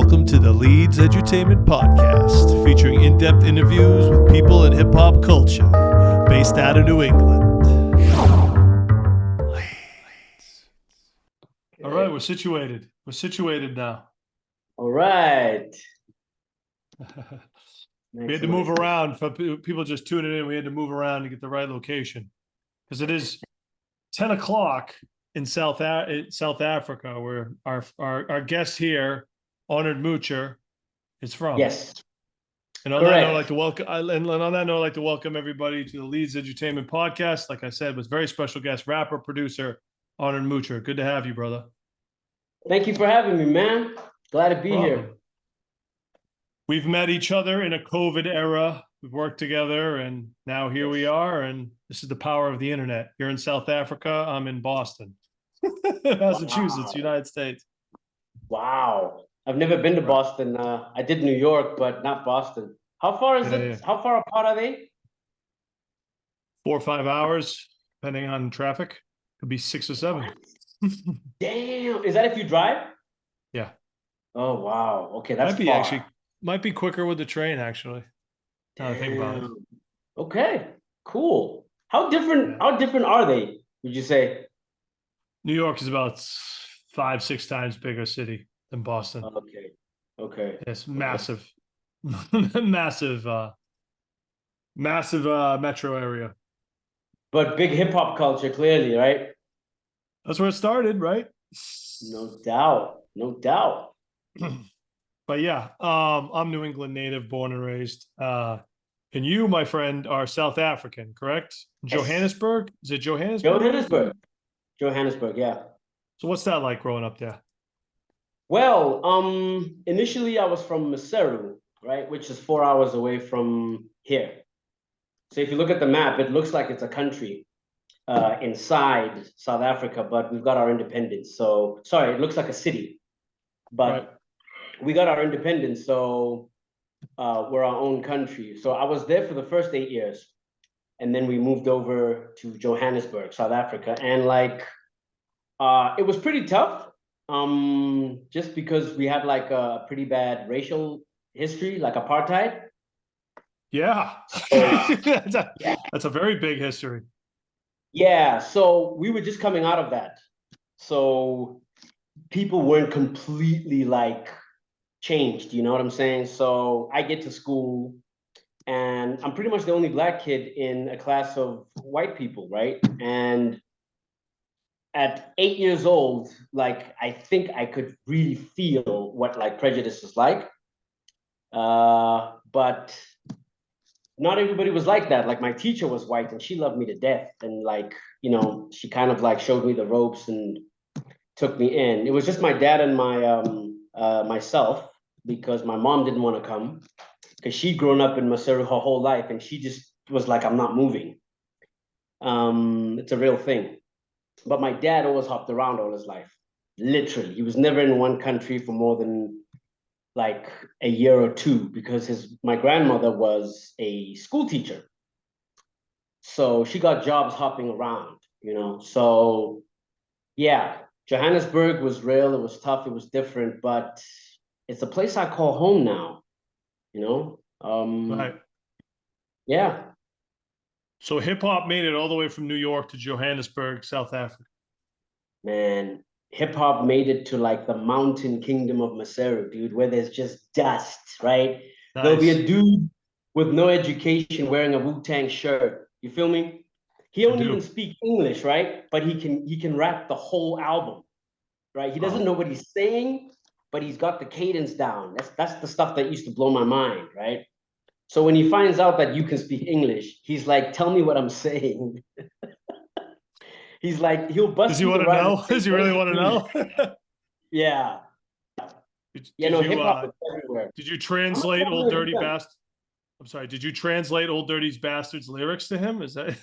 Welcome to the Leedz Edutainment Podcast, featuring in-depth interviews with people in hip-hop culture, based out of New England. Leeds. All right, we're situated. We're situated now. All right. We had to move around for people just tuning in. We had to move around to get the right location because it is 10 o'clock in South Africa, where our guest here, Honored Moocher, is from. Yes. And on that note, I'd like to welcome everybody to the Leedz Edutainment Podcast. Like I said, with very special guest, rapper, producer, Honored Moocher. Good to have you, brother. Thank you for having me, man. Glad to be here. We've met each other in a COVID era. We've worked together, and now here we are. And this is the power of the internet. You're in South Africa. I'm in Boston, Massachusetts, Wow. United States. Wow. I've never been to Boston. I did New York, but not Boston. How far is it? How far apart are they? 4 or 5 hours, depending on traffic. Could be 6 or 7. Damn. Is that if you drive? Yeah. Oh, wow. Okay, that's far. Might be quicker with the train, actually. Now I think about it. Okay, cool. How different are they, would you say? New York is about 5-6 times bigger city than Boston. Okay. It's massive. massive metro area. But big hip hop culture, clearly, right? That's where it started, right? No doubt. But yeah, I'm New England native, born and raised. And you, my friend, are South African, correct? Yes. Johannesburg? Is it Johannesburg? Johannesburg, yeah. So what's that like growing up there? Well, initially I was from Maseru, right, which is 4 hours away from here. So if you look at the map, it looks like it's a country inside South Africa, but we've got our independence. So, sorry, it looks like a city, but we got our independence, so we're our own country. So I was there for the first 8 years, and then we moved over to Johannesburg, South Africa, and it was pretty tough, just because we had like a pretty bad racial history, like apartheid. Yeah, that's a very big history. Yeah, so we were just coming out of that, so people weren't completely like changed, you know what I'm saying? So I get to school and I'm pretty much the only black kid in a class of white people, right? And at 8 years old, like, I think I could really feel what like prejudice is like. But not everybody was like that. Like, my teacher was white and she loved me to death. And like, you know, she kind of like showed me the ropes and took me in. It was just my dad and myself, because my mom didn't want to come because she'd grown up in Maseru her whole life and she just was like, I'm not moving. It's a real thing. But my dad always hopped around all his life. Literally, he was never in one country for more than like a year or two, because my grandmother was a school teacher. So she got jobs hopping around, you know. So yeah, Johannesburg was real, it was tough, it was different, but it's a place I call home now, you know? Right. Yeah. So hip hop made it all the way from New York to Johannesburg, South Africa. Man, hip hop made it to like the mountain kingdom of Maseru, dude, where there's just dust, right? Nice. There'll be a dude with no education wearing a Wu Tang shirt. You feel me? He don't even speak English, right? But he can rap the whole album, right? He doesn't know what he's saying, but he's got the cadence down. That's the stuff that used to blow my mind, right? So when he finds out that you can speak English, he's like, tell me what I'm saying. He's like, he'll bust. Does he want to know? Does he really want to know? Yeah. Hip hop is everywhere. Did you translate Old Dirty Bastard? I'm sorry, did you translate Old Dirty Bastard's lyrics to him? Is that?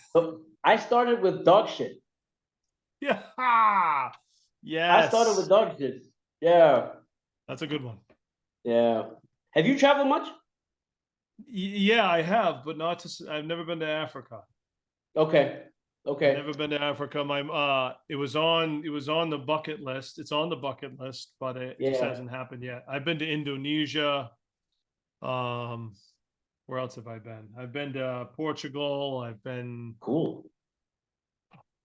I started with dog shit. Yeah. Yes. I started with dog shit. Yeah. That's a good one. Yeah. Have you traveled much? Yeah, I have, but I've never been to Africa. Okay. Okay. Never been to Africa. It was on the bucket list. It's on the bucket list, but it just Yeah. hasn't happened yet. I've been to Indonesia. Um, where else have I been? I've been to Portugal. I've been Cool.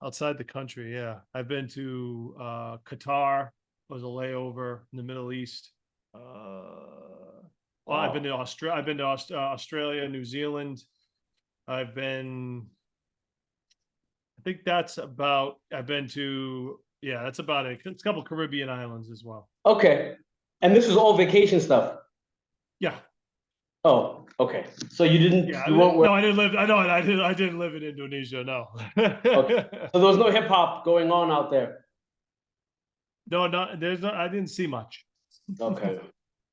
outside the country. Yeah, I've been to Qatar. Was a layover in the Middle East. Well, I've been Wow. to Australia. I've been to Australia, New Zealand. I've been. I think that's about. I've been to. Yeah, that's about it. It's a couple Caribbean islands as well. Okay. And this is all vacation stuff. Yeah, Oh, okay. So you didn't, yeah. you weren't where, No, I didn't live. I know. I didn't. I didn't live in Indonesia. No. okay. So there was no hip hop going on out there. No, not there's. No, I didn't see much. Okay.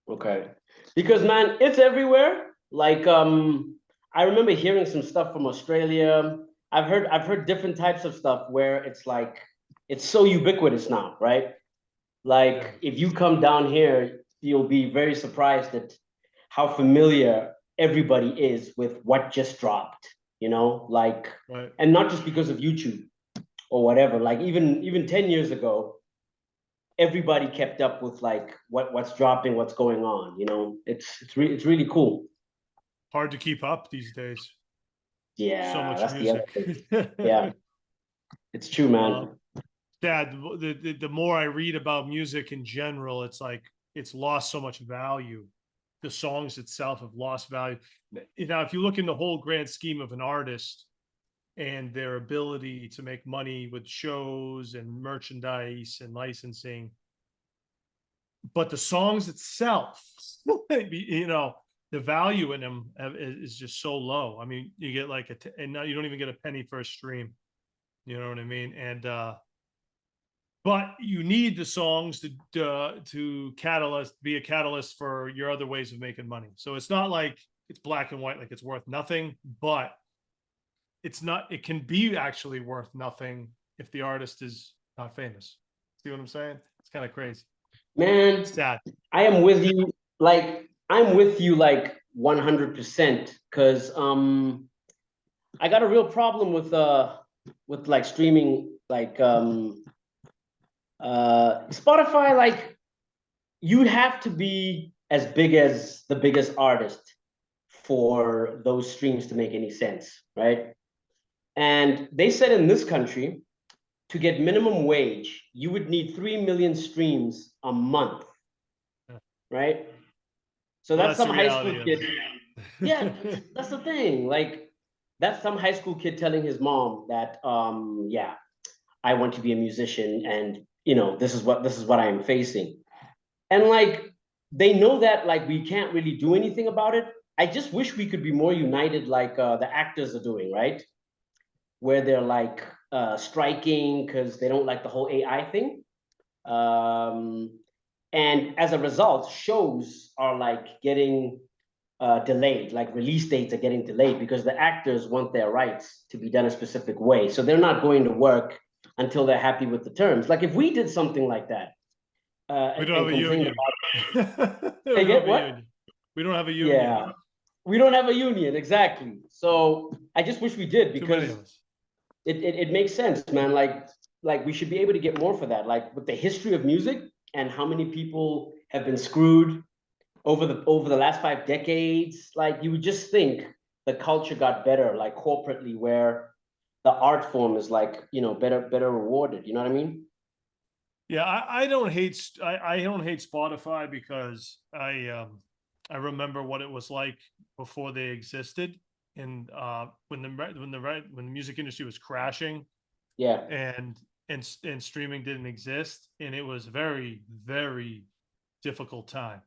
Okay. Because man, it's everywhere. Like I remember hearing some stuff from Australia. I've heard different types of stuff where it's like it's so ubiquitous now, right? Yeah. Like if you come down here, you'll be very surprised at how familiar everybody is with what just dropped, like, Right. and not just because of YouTube or whatever. Like even 10 years ago, everybody kept up with like what's dropping, what's going on. It's really cool. Hard to keep up these days. So Yeah, much that's the other music. thing. Yeah, it's true, man. Dad, the more I read about music in general, it's like it's lost so much value. The songs itself have lost value. Now, if you look in the whole grand scheme of an artist and their ability to make money with shows and merchandise and licensing, but the songs itself, the value in them is just so low. I mean, you get like and now you don't even get a penny for a stream. You know what I mean? And but you need the songs to be a catalyst for your other ways of making money. So it's not like it's black and white, like it's worth nothing, but it's not. It can be actually worth nothing if the artist is not famous. See what I'm saying? It's kind of crazy. Man, It's sad. I am with you. Like I'm with you like 100% because I got a real problem with like streaming like Spotify. Like you'd have to be as big as the biggest artist for those streams to make any sense, right? And they said in this country, to get minimum wage, you would need 3 million streams a month, right? So Well, that's that's the some high school reality of kid. Yeah, it. that's the thing. Like, that's some high school kid telling his mom that, yeah, I want to be a musician, and this is what I am facing. And like, they know that like we can't really do anything about it. I just wish we could be more united, like the actors are doing, right? Where they're like striking because they don't like the whole AI thing. Um, and as a result, shows are like getting delayed, like release dates are getting delayed because the actors want their rights to be done a specific way. So they're not going to work until they're happy with the terms. Like if we did something like that We don't and have a complained union. about We they don't get have a what? union. We don't have a union. Yeah, we don't have a union exactly. So I just wish we did Too many because of us. it makes sense, man. Like we should be able to get more for that. Like with the history of music and how many people have been screwed over the last 5 decades. Like you would just think the culture got better, like corporately, where the art form is like better rewarded. You know what I mean? Yeah, I don't hate I don't hate Spotify because I remember what it was like before they existed, and when the music industry was crashing Yeah. and and streaming didn't exist, and it was very difficult time.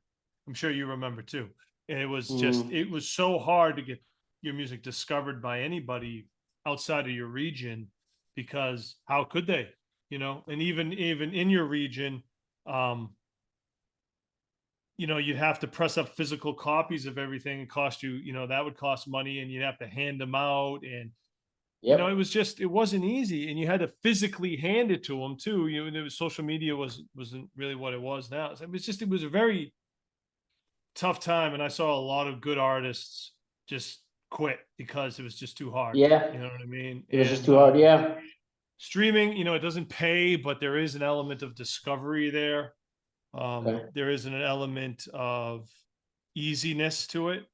I'm sure you remember too. And Mm, it was so hard to get your music discovered by anybody outside of your region because how could they? And even in your region, um, you'd have to press up physical copies of everything. It cost you, that would cost money, and you'd have to hand them out. And yep. it wasn't easy, and you had to physically hand it to them too. Social media wasn't really what it was now. It was a very tough time, and I saw a lot of good artists just quit because it was just too hard. Yeah, You know what I mean? it was just too hard. Yeah. Streaming, it doesn't pay, but there is an element of discovery there. Okay. There is an element of easiness to it.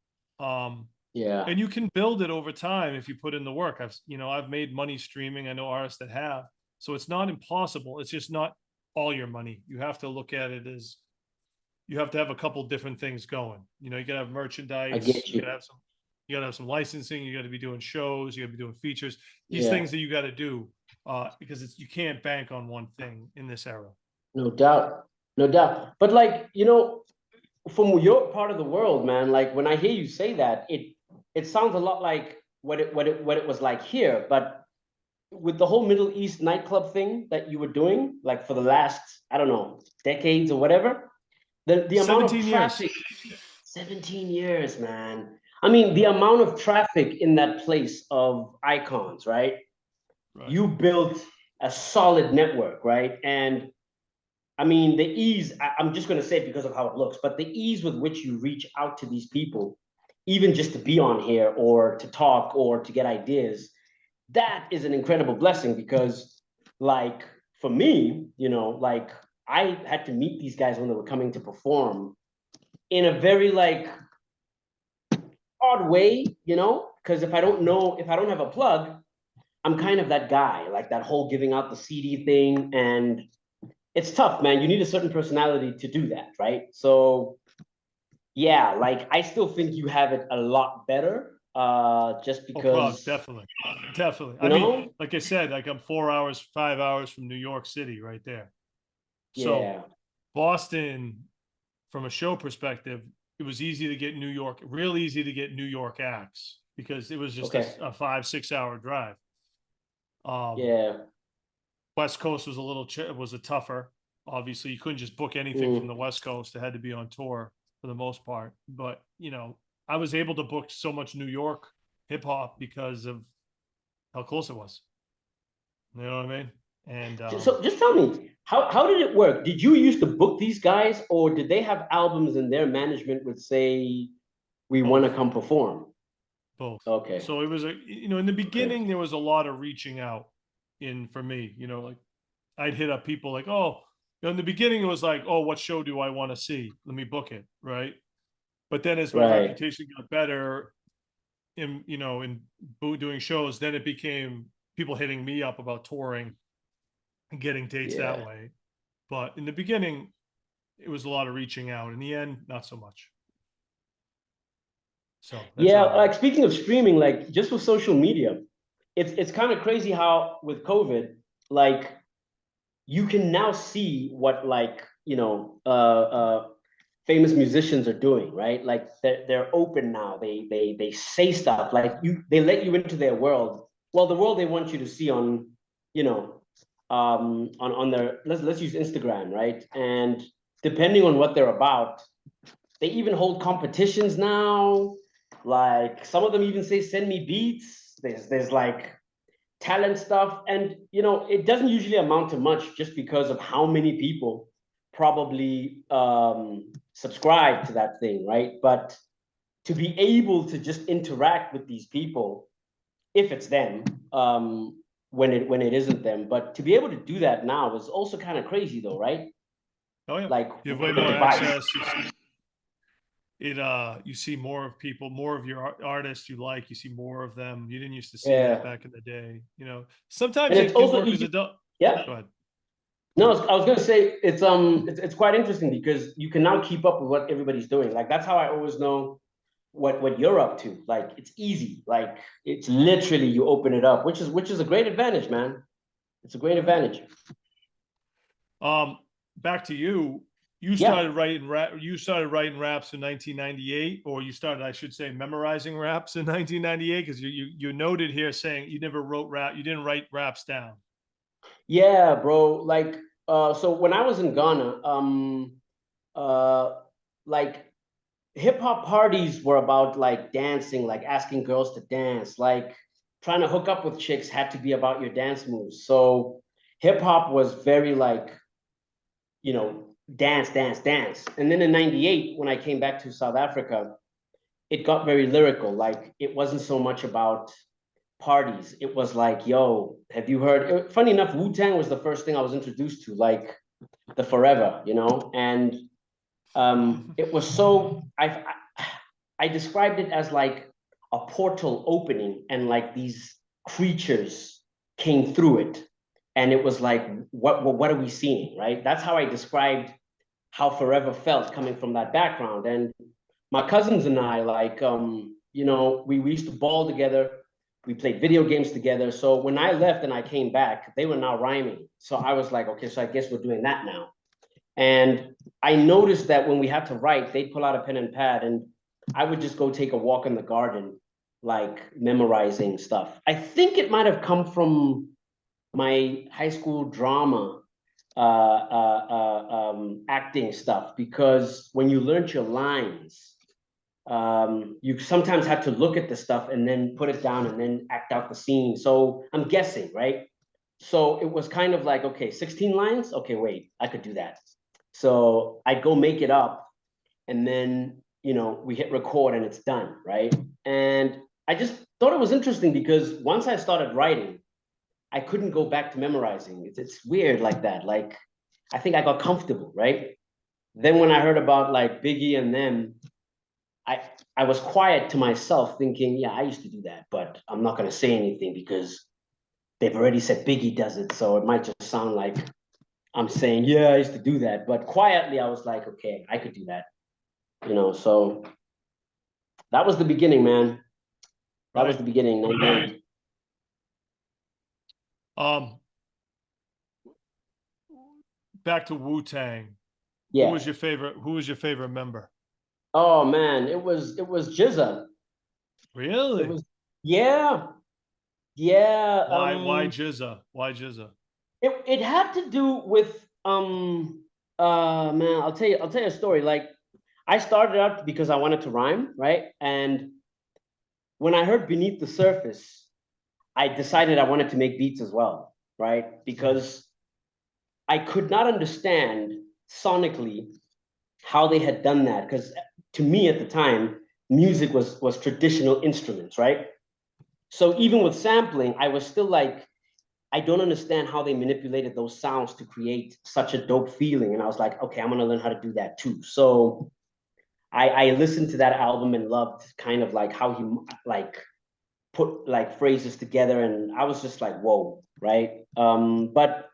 Yeah. And you can build it over time if you put in the work. I've made money streaming. I know artists that have. So it's not impossible. It's just not all your money. You have to look at it as you have to have a couple different things going. You gotta have I merchandise, get you you. gotta have some licensing, you gotta be doing shows, you gotta be doing features, these Yeah. things that you gotta do because you can't bank on one thing in this era. No doubt. No doubt. But like, from your part of the world, man, like when I hear you say that, it sounds a lot like what it was like here. But with the whole Middle East nightclub thing that you were doing, like for the last, I don't know, decades or whatever, the amount of 17 years. traffic, 17 years, man. I mean, the amount of traffic in that place of icons, right? Right. You built a solid network, right? And I mean, the ease, I'm just going to say it because of how it looks, but the ease with which you reach out to these people, even just to be on here or to talk or to get ideas, that is an incredible blessing because, like, for me, like, I had to meet these guys when they were coming to perform in a very, like, odd way, because if I don't have a plug, I'm kind of that guy, like that whole giving out the CD thing. And it's tough, man. You need a certain personality to do that, right? So yeah, like I still think you have it a lot better. Just because Definitely. I mean, like I said, like I'm 4 hours, 5 hours from New York City right there. So yeah, Boston, from a show perspective, it was easy to get real easy to get New York acts because it was just okay, a 5-6 hour drive. yeah, West Coast was was a tougher. Obviously, you couldn't just book anything from the West Coast. It had to be on tour for the most part. But I was able to book so much New York hip hop because of how close it was. You know what I mean? And So just tell me, how did it work? Did you used to book these guys, or did they have albums and their management would say, "We want to both, come perform"? both. Okay, So it was in the okay, beginning there was a lot of reaching out for me. Like I'd hit up people like, oh, in the beginning it was like, oh, what show do I want to see? Let me book it, right? But then as my right, reputation got better in doing shows, then it became people hitting me up about touring and getting dates that yeah. way. But in the beginning, it was a lot of reaching out. In the end, not so much. So that's Yeah, how. like speaking of streaming, like just with social media, it's kind of crazy how with COVID, like you can now see what like famous musicians are doing, right? Like they're open now. They say stuff like they let you into their world. Well, the world they want you to see on you know on their let's use Instagram, right? And depending on what they're about, they even hold competitions now. Like some of them even say, "Send me beats." There's like talent stuff, and it doesn't usually amount to much just because of how many people probably subscribe to that thing, right? But to be able to just interact with these people, if it's them, when it isn't them, but to be able to do that now is also kind of crazy, though, right? Oh yeah, Like you have way with the more device. access. You see more of people, more of your artists you like. You see more of them. You didn't used to see that Yeah, back in the day. Sometimes and it's it can also work as easy. a go Yeah. ahead. No, I was gonna say it's quite interesting because you can now keep up with what everybody's doing. Like that's how I always know what you're up to. Like it's easy. Like it's literally you open it up, which is a great advantage, man. It's a great All right. advantage. Back to you. You Yeah. started writing rap. You started writing raps in 1998, or you started, I should say, memorizing raps in 1998, because you noted here saying you never wrote rap. You didn't write raps down. Yeah, bro. Like so when I was in Ghana, uh like hip hop parties were about like dancing, like asking girls to dance, like trying to hook up with chicks had to be about your dance moves. So hip hop was very like, dance, dance, dance. And then in 98, when I came back to South Africa, it got very lyrical. Like it wasn't so much about parties. It was like, yo, have you heard? Funny enough, Wu Tang was the first thing I was introduced to, like the Forever, you know, and it was so I described it as like a portal opening, and like these creatures came through it, and it was like, what are we seeing, right? That's how I described how Forever felt coming from that background. And my cousins and I, like, you know, we used to ball together. We played video games together. So when I left and I came back, they were now rhyming. So I was like, okay, so I guess we're doing that now. And I noticed that when we had to write, they'd pull out a pen and pad, and I would just go take a walk in the garden, like memorizing stuff. I think it might have come from my high school drama acting stuff, because when you learned your lines, you sometimes had to look at the stuff and then put it down and then act out the scene. So I'm guessing, right? So it was kind of like, okay, 16 lines. Okay, wait, I could do that. So I'd go make it up, and then, you know, we hit record and it's done, right? And I just thought it was interesting because once I started writing, I couldn't go back to memorizing. It's weird like that. Like, I think I got comfortable, right? Then when I heard about like Biggie and them, I I was quiet to myself thinking, yeah, I used to do that, but I'm not going to say anything because they've already said Biggie does it. So it might just sound like I'm saying, yeah, I used to do that. But quietly, I was like, okay, I could do that, you know? So that was the beginning, man. That was the beginning. 98. Um, back to Wu Tang. Yeah. Who was your favorite? Who was your favorite member? Oh man, it was Jizza. Really? It was, yeah, yeah. Why Jizza? Why Jizza? It had to do with man, I'll tell you a story. Like, I started out because I wanted to rhyme, right? And when I heard Beneath the Surface, I decided I wanted to make beats as well, right? Because I could not understand sonically how they had done that. Because to me at the time, music was traditional instruments, right? So even with sampling, I was still like, I don't understand how they manipulated those sounds to create such a dope feeling. And I was like, okay, I'm gonna learn how to do that too. So I listened to that album and loved kind of like how he like put like phrases together, and I was just like, whoa, right? But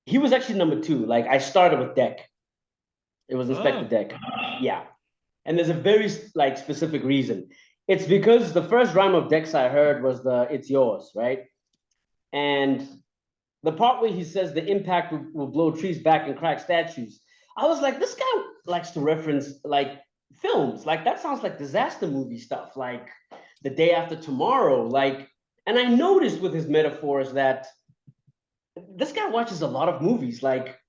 he was actually number two. Like, I started with Deck. It was Inspector Deck. Yeah. And there's a very like specific reason. It's because the first rhyme of Deck's I heard was the "It's yours," right? And the part where he says the impact will blow trees back and crack statues, I was like, this guy likes to reference like films. Like, that sounds like disaster movie stuff, like The Day After Tomorrow. Like, and I noticed with his metaphors that this guy watches a lot of movies. Like,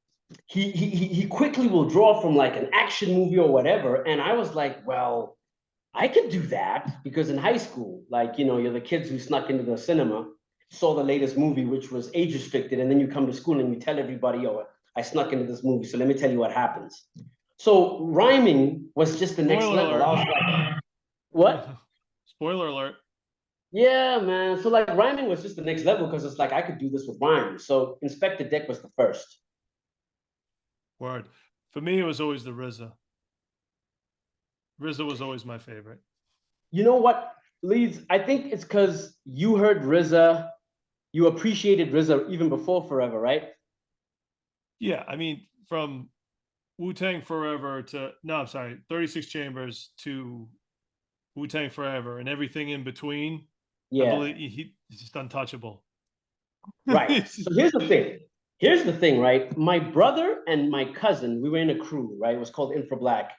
he quickly will draw from like an action movie or whatever. And I was like, well, I could do that, because in high school, like, you know, you're the kids who snuck into the cinema, saw the latest movie, which was age restricted, and then you come to school and you tell everybody, oh, I snuck into this movie, so let me tell you what happens. So rhyming was just the next Spoiler level. alert. I was like, what? Spoiler alert. Yeah, man. So like rhyming was just the next level, because it's like I could do this with rhyme. So Inspector Deck was the first. Word. For me, it was always the RZA. RZA was always my favorite. You know what, Leeds? I think it's because you heard RZA, you appreciated RZA even before Forever, right? Yeah, I mean, from Wu Tang Forever to, no, I'm sorry, 36 Chambers to Wu Tang Forever and everything in between. I Yeah. believe he's just untouchable. Right. So here's the thing. Here's the thing, right? My brother and my cousin, we were in a crew, right? It was called Infra Black.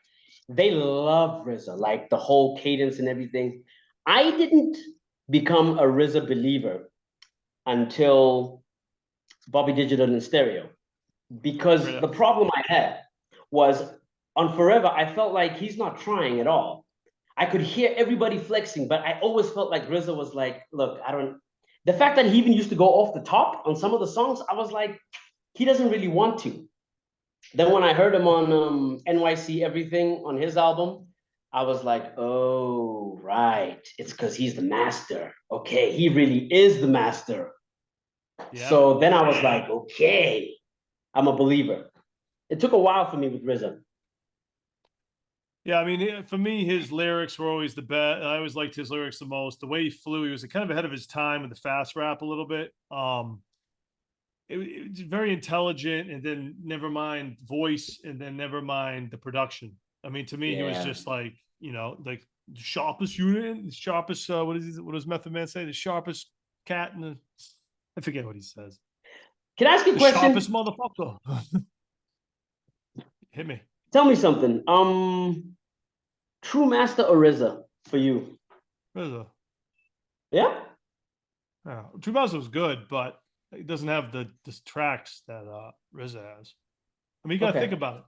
They love RZA, like the whole cadence and everything. I didn't become a RZA believer until Bobby Digital and Stereo, because the problem I had was on Forever, I felt like he's not trying at all. I could hear everybody flexing, but I always felt like RZA was like, look, I don't. The fact that he even used to go off the top on some of the songs, I was like, he doesn't really want to. Then when I heard him on NYC Everything on his album, I was like, oh, right. It's because he's the master. Okay, he really is the master. Yeah. So then I was like, okay, I'm a believer. It took a while for me with RZA. Yeah, I mean, for me, his lyrics were always the best. I always liked his lyrics the most. The way he flew, he was kind of ahead of his time with the fast rap a little bit. It was very intelligent, and then never mind voice, and then never mind the production. I mean, to me, he was Yeah. just like, like the sharpest unit, the sharpest. What does Method Man say? The sharpest cat in the. I forget what he says. Can I ask you a The sharpest question? motherfucker. Hit me. Tell me something. True Master or RZA for you? RZA. Yeah. Yeah, True Mouse was good, but it doesn't have the tracks that RZA has. I mean, you got to think Okay. about it.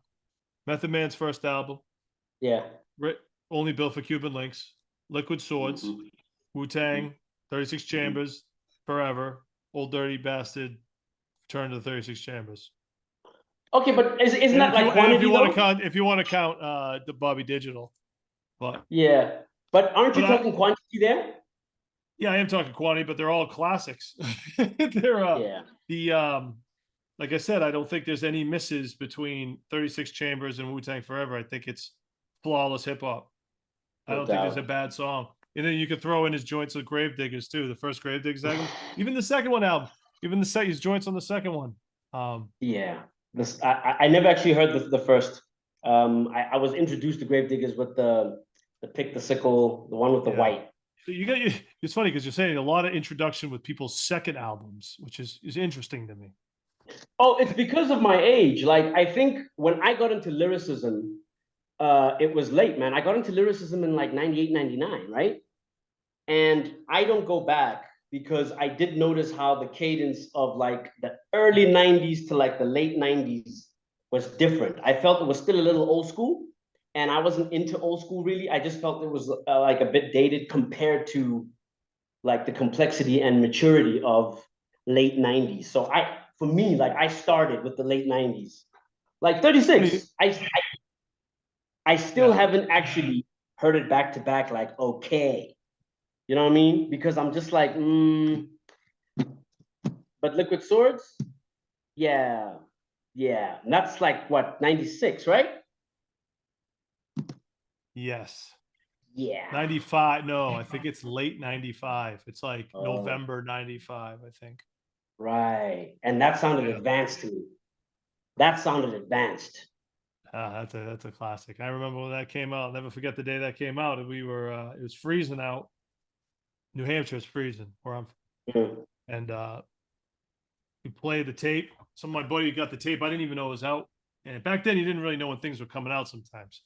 Method Man's first album, Yeah. only built for Cuban links, Liquid Swords, Mhm. Wu Mhm. Tang, 36 Mhm. Chambers, Forever, Old Dirty Bastard, Return to the 36 Chambers. Okay, but isn't And that like if you quantity want to though? count, the Bobby Digital, but Yeah. But aren't but you I talking quantity there? yeah, I am talking quantity, but they're all classics. They're Yeah. the like I said, I don't think there's any misses between 36 Chambers and Wu Tang Forever. I think it's flawless hip hop. I No don't think there's a doubt. bad song. And then you could throw in his joints with Gravediggers too. The first Gravediggers album, even the second one album, even his joints on the second one. Yeah. This I never actually heard the first. I was introduced to Gravediggers with the pick the sickle, the one with the Yeah. white. So you got it's funny because you're saying a lot of introduction with people's second albums, which is interesting to me. Oh, it's because of my age. Like I think when I got into lyricism, it was late, man. I got into lyricism in like 98, 99, right? And I don't go back because I did notice how the cadence of like the early 90s to like the late 90s was different. I felt it was still a little old school, and I wasn't into old school really. I just felt it was like a bit dated compared to like the complexity and maturity of late 90s. So for me, like I started with the late 90s. Like It's funny. 36, I still Yeah. haven't actually heard it back to back like okay. You know what I mean? Because I'm just like, but Liquid Swords, yeah, yeah. And that's like what, 96, right? Yes. Yeah. 95. No, I think it's late 95. It's like Oh, November 95, I think. right. And that sounded Yeah. advanced to me. That sounded advanced. That's a classic. I remember when that came out. I'll never forget the day that came out. And we were it was freezing out. New Hampshire is freezing where I'm Mm. and we played the tape. Some of my buddy got the tape. I didn't even know it was out. And back then you didn't really know when things were coming out sometimes.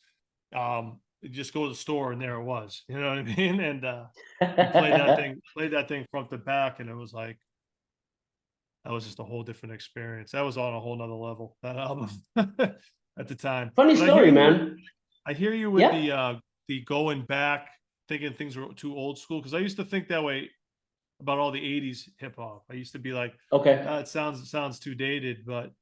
You just go to the store and there it was. You know what I mean? And we played that thing front to back, and it was like that was just a whole different experience. That was on a whole nother level, that album at the time. Funny But I hear story, you with man. Yeah. the going back, thinking things were too old school. Because I used to think that way about all the '80s hip hop. I used to be like, Okay. it sounds too dated. But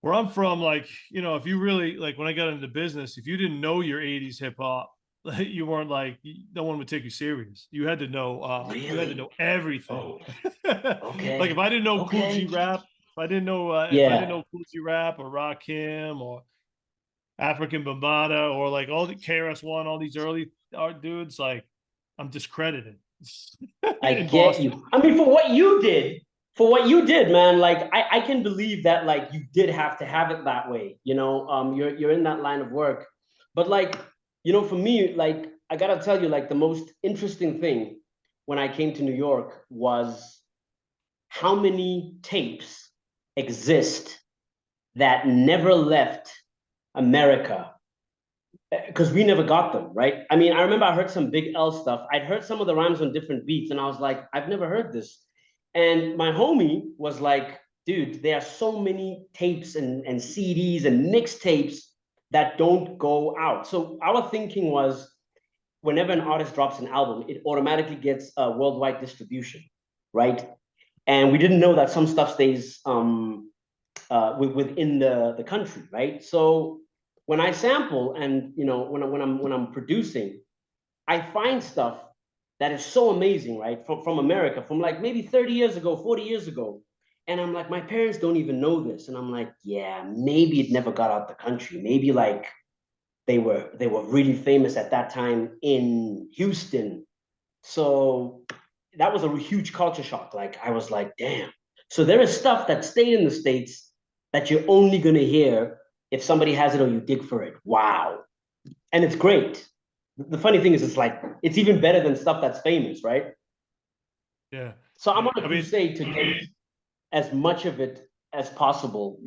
where I'm from, like, if you really like when I got into business, if you didn't know your '80s hip hop, you weren't like no one would take you serious. You had to Really? know everything. Oh, Like if okay. I didn't know Cool G Okay. rap, if I didn't Yeah. know Cool G rap or Rakim or African Bambaataa or like all the KRS-One, all these early art dudes, like I'm discredited I in get Boston. you. I mean, for what you did, man, like I can believe that like you did have to have it that way, you know. You're in that line of work. But like, for me, like I gotta tell you, like the most interesting thing when I came to New York was how many tapes exist that never left America because we never got them, right? I mean, I remember I heard some Big L stuff. I'd heard some of the rhymes on different beats, and I was like, I've never heard this. And my homie was like, dude, there are so many tapes and CDs and mixtapes that don't go out. So our thinking was whenever an artist drops an album, it automatically gets a worldwide distribution, right? And we didn't know that some stuff stays within the country, right? So when I sample and when I'm producing, I find stuff that is so amazing, right? From America, from like maybe 30 years ago, 40 years ago. And I'm like, my parents don't even know this. And I'm like, yeah, maybe it never got out the country. Maybe like they were really famous at that time in Houston. So that was a huge culture shock. Like I was like, damn. So there is stuff that stayed in the States that you're only gonna hear if somebody has it or you dig for it. Wow. And it's great. The funny thing is it's like it's even better than stuff that's famous, right? Yeah. So I'm on a I mean, crusade to get as much of it as possible.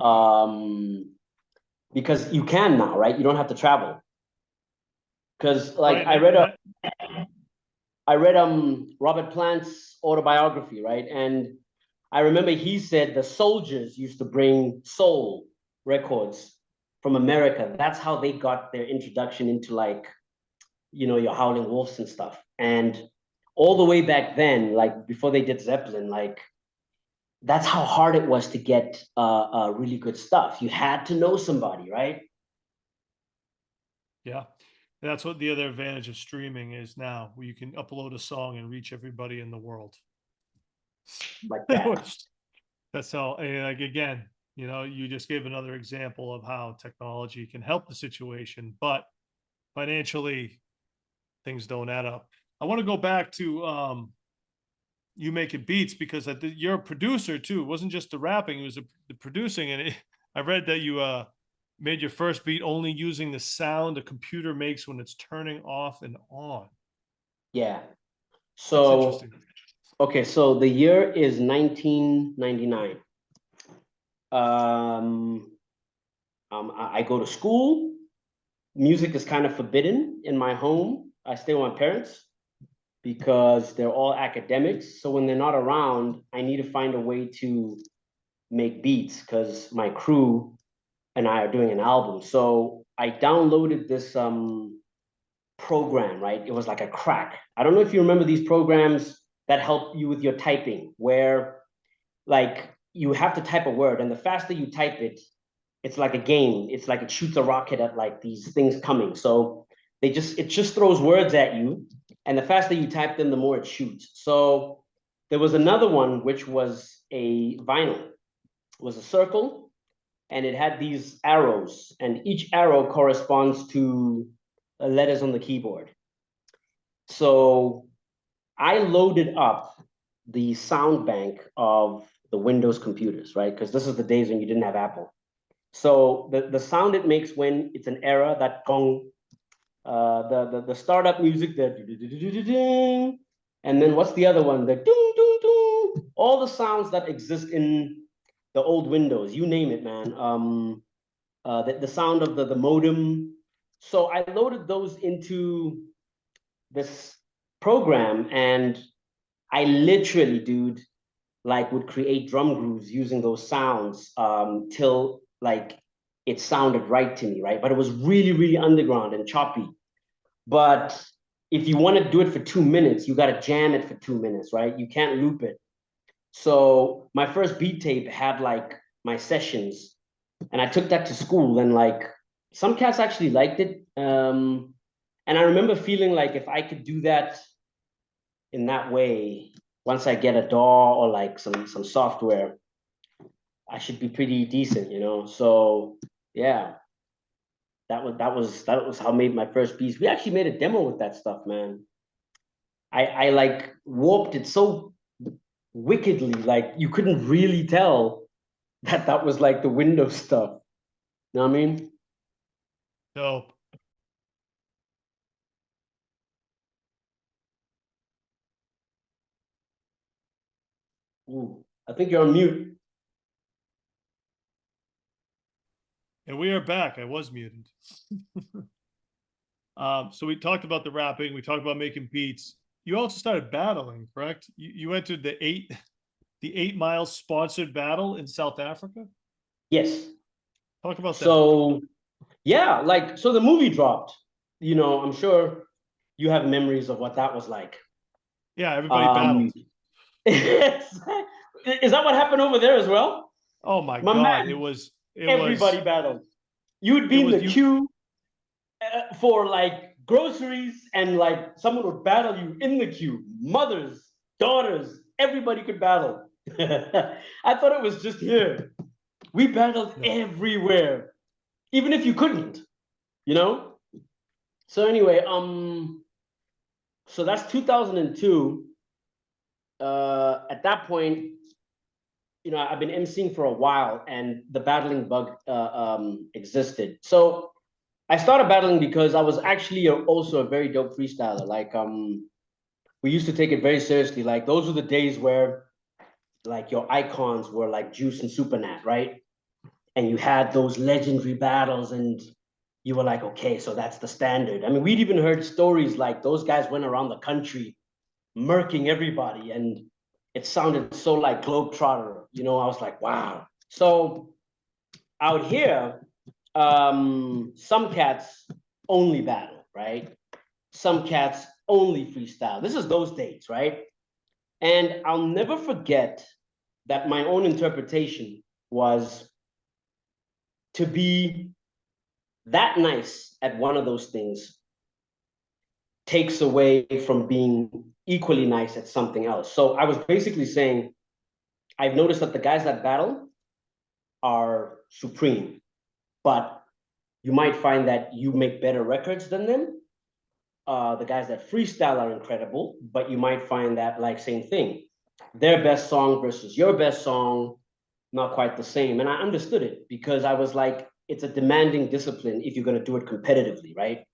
Because you can now, right? You don't have to travel. Because like right. I read Robert Plant's autobiography, right? And I remember he said the soldiers used to bring soul records from America. That's how they got their introduction into like, your Howling Wolves and stuff. And all the way back then, like before they did Zeppelin, like that's how hard it was to get really good stuff. You had to know somebody, right? Yeah. That's what the other advantage of streaming is now, where you can upload a song and reach everybody in the world. Like that. That's how, and like again, you just gave another example of how technology can help the situation, but financially things don't add up. I want to go back to you making beats because you're a producer too. It wasn't just the rapping; it was the producing. And I read that you made your first beat only using the sound a computer makes when it's turning off and on. Yeah. That's So, interesting. okay, so the year is 1999. Um, I go to school. Music is kind of forbidden in my home. I stay with my parents because they're all academics. So when they're not around, I need to find a way to make beats because my crew and I are doing an album. So I downloaded this program, right? It was like a crack. I don't know if you remember these programs that help you with your typing, where like you have to type a word, and the faster you type it, it's like a game. It's like it shoots a rocket at like these things coming. So it just throws words at you, and the faster you type them, the more it shoots. So there was another one which was a vinyl. It was a circle, and it had these arrows, and each arrow corresponds to letters on the keyboard. So I loaded up the sound bank of the Windows computers, right? Because this is the days when you didn't have Apple. So the sound it makes when it's an error, that gong, the startup music, and then what's the other one? The ding, ding, ding. All the sounds that exist in the old Windows, you name it, man. The sound of the modem. So I loaded those into this program, and I literally, dude, like would create drum grooves using those sounds till like it sounded right to me, right? But it was really, really underground and choppy. But if you want to do it for 2 minutes, you got to jam it for 2 minutes, right? You can't loop it. So my first beat tape had like my sessions, and I took that to school, and like some cats actually liked it. And I remember feeling like if I could do that in that way, once I get a DAW or like some software, I should be pretty decent. So yeah, that was how I made my first piece. We actually made a demo with that stuff, man. I like warped it so wickedly, like you couldn't really tell that was like the Windows stuff. You know what I mean? Dope. Ooh, I think you're on mute. And we are back. I was muted. So we talked about the rapping. We talked about making beats. You also started battling, correct? You entered the 8 Mile sponsored battle in South Africa. Yes. Talk about that. So yeah, like so the movie dropped. I'm sure you have memories of what that was like. Yeah, everybody Um, battled. is that what happened over there as well? Oh my My God, man, it was everybody battled. You would be It in was the you. queue for like groceries, and like someone would battle you in the queue. Mothers, daughters, everybody could battle. I thought it was just here. We battled No. everywhere, even if you couldn't, you know? So anyway, so that's 2002. At that point, you know, I've been emceeing for a while, and the battling bug existed. So I started battling because I was actually also a very dope freestyler. Like, we used to take it very seriously. Like, those were the days where, like, your icons were like Juice and Supernat, right? And you had those legendary battles, and you were like, okay, so that's the standard. I mean, we'd even heard stories like those guys went around the country murking everybody, and it sounded so like Globetrotter. You know, I was like, wow. So out here, some cats only battle, right? Some cats only freestyle. This is those days, right? And I'll never forget that my own interpretation was to be that nice at one of those things takes away from being equally nice at something else. So I was basically saying, I've noticed that the guys that battle are supreme, but you might find that you make better records than them. The guys that freestyle are incredible, but you might find that, like, same thing, their best song versus your best song, not quite the same. And I understood it because I was like, it's a demanding discipline if you're going to do it competitively, right?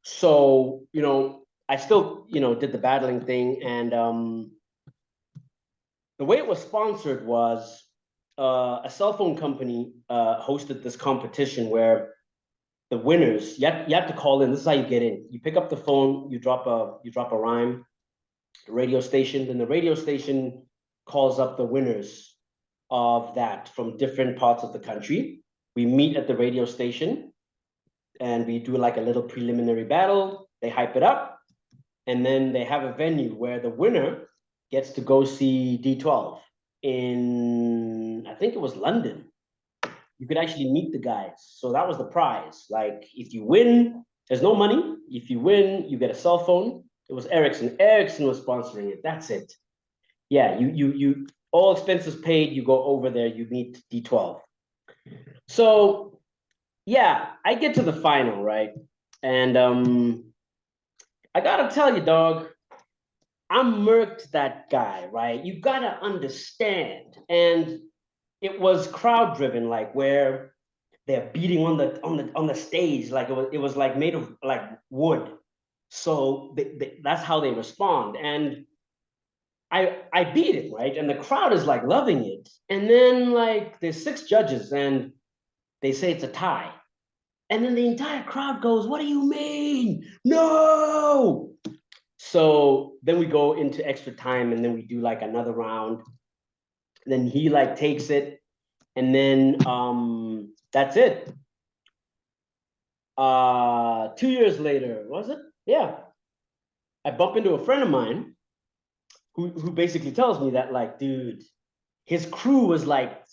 So, you know, I still, you know, did the battling thing. And the way it was sponsored was a cell phone company hosted this competition where the winners, you have to call in. This is how you get in. You pick up the phone, you drop a rhyme, the radio station, then the radio station calls up the winners of that from different parts of the country. We meet at the radio station and we do like a little preliminary battle. They hype it up, and then they have a venue where the winner gets to go see D12 in, I think it was London. You could actually meet the guys. So that was the prize. Like, if you win, there's no money. If you win, you get a cell phone. It was Ericsson. Ericsson was sponsoring it. That's it. Yeah, you all expenses paid. You go over there. You meet D12. So yeah, I get to the final, right? And I gotta tell you, dog, I murked that guy, right? You gotta understand. And it was crowd driven, like where they're beating on the stage, like it was like made of like wood. So that's how they respond. And I beat it, right? And the crowd is like loving it. And then like there's 6 judges and they say it's a tie. And then the entire crowd goes, "What do you mean? No!" So then we go into extra time, and then we do like another round. Then he like takes it, and then that's it. 2 years later, was it? Yeah. I bump into a friend of mine who basically tells me that, like, dude, his crew was like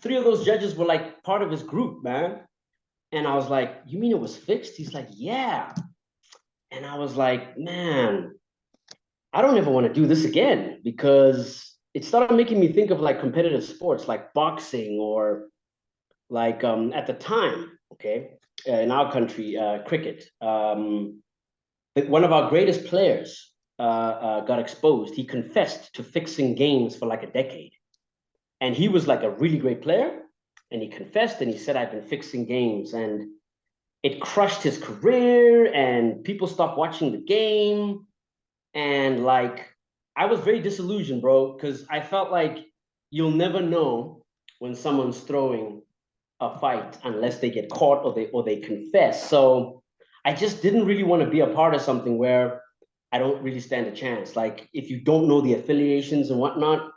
3 of those judges were like part of his group, man. And I was like, "You mean it was fixed?" He's like, "Yeah." And I was like, man, I don't ever want to do this again, because it started making me think of like competitive sports like boxing, or like at the time, okay, in our country, cricket. One of our greatest players got exposed. He confessed to fixing games for like a decade. And he was like a really great player. And he confessed and he said, "I've been fixing games." And it crushed his career, and people stopped watching the game. And like, I was very disillusioned, bro, because I felt like you'll never know when someone's throwing a fight unless they get caught or they confess. So I just didn't really want to be a part of something where I don't really stand a chance. Like, if you don't know the affiliations and whatnot,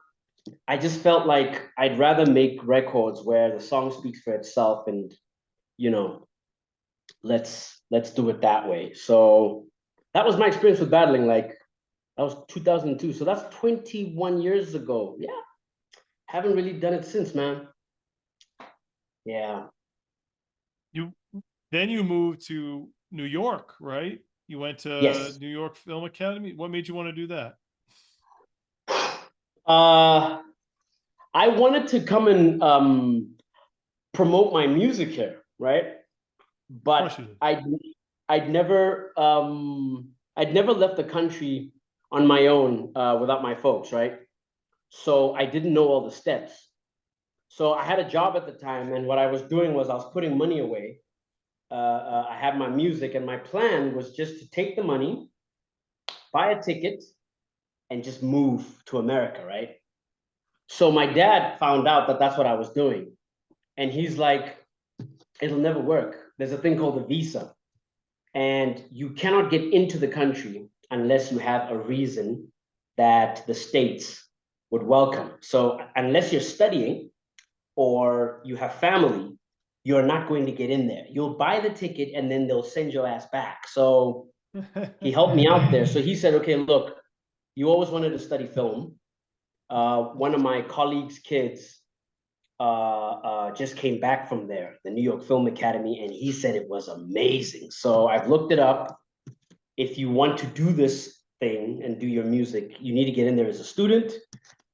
I just felt like I'd rather make records where the song speaks for itself, and you know, let's do it that way. So that was my experience with battling. Like, that was 2002. So that's 21 years ago. Yeah. Haven't really done it since, man. Yeah. Then you moved to New York, right? You went to Yes. New York Film Academy. What made you want to do that? I wanted to come and promote my music here, right? Of course But you did. I'd never left the country on my own without my folks, right? So I didn't know all the steps. So I had a job at the time, and what I was doing was I was putting money away. I had my music, and my plan was just to take the money, buy a ticket, and just move to America, right? So my dad found out that that's what I was doing, and he's like, "It'll never work. There's a thing called a visa, and you cannot get into the country unless you have a reason that the states would welcome. So unless you're studying or you have family, you're not going to get in there. You'll buy the ticket and then they'll send your ass back." So he helped me out there. So he said, "Okay, look, you always wanted to study film. One of my colleagues' kids just came back from there, the New York Film Academy, and he said it was amazing. So I've looked it up. If you want to do this thing and do your music, you need to get in there as a student.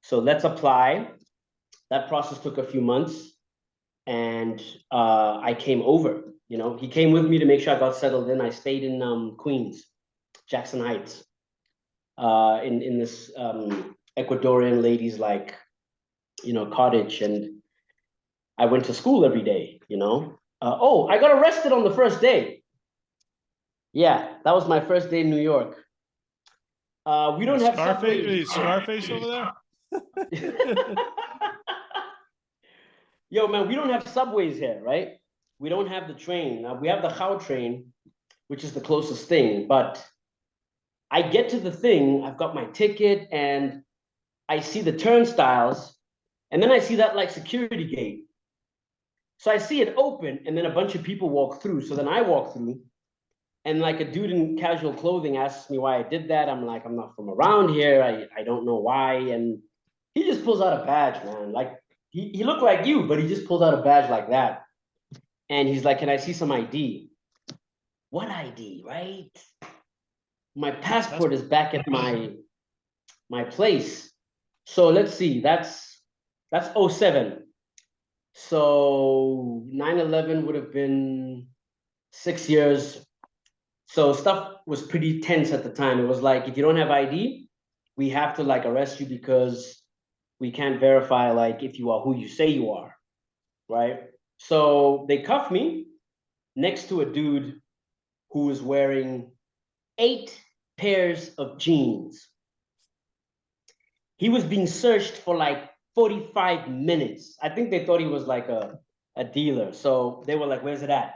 So let's apply." That process took a few months, and I came over. You know, he came with me to make sure I got settled in. I stayed in Queens, Jackson Heights, in this Ecuadorian ladies like, you know, cottage, and I went to school every day. You know, oh, I got arrested on the first day. Yeah, that was my first day in New York. We don't have subways. Scarface over there? Yo, man, we don't have subways here, right? We don't have the train. We have the Gauw train, which is the closest thing. But I get to the thing, I've got my ticket, and I see the turnstiles, and then I see that like security gate. So I see it open, and then a bunch of people walk through. So then I walk through, and like a dude in casual clothing asks me why I did that. I'm like, "I'm not from around here. I don't know why." And he just pulls out a badge, man. Like he looked like you, but he just pulled out a badge like that. And he's like, "Can I see some ID?" What ID, right? My passport is back at my place. So let's see, that's '07. So 9/11 would have been 6 years. So stuff was pretty tense at the time. It was like, if you don't have ID, we have to like arrest you because we can't verify like if you are who you say you are, right? So they cuffed me next to a dude who was wearing 8 pairs of jeans. He was being searched for like 45 minutes. I think they thought he was like a dealer. So they were like, "Where's it at?"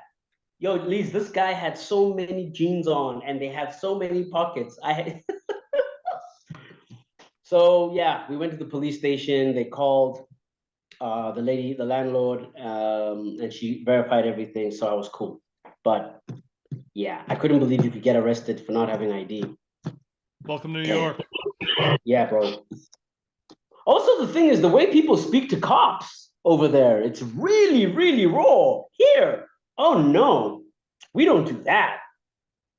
Yo, Leedz, this guy had so many jeans on and they had so many pockets. So yeah, we went to the police station. They called the lady, the landlord, and she verified everything. So I was cool. But yeah, I couldn't believe you could get arrested for not having ID. Welcome to New York. Yeah, bro. Also, the thing is, the way people speak to cops over there, it's really, really raw. Here, oh no, we don't do that.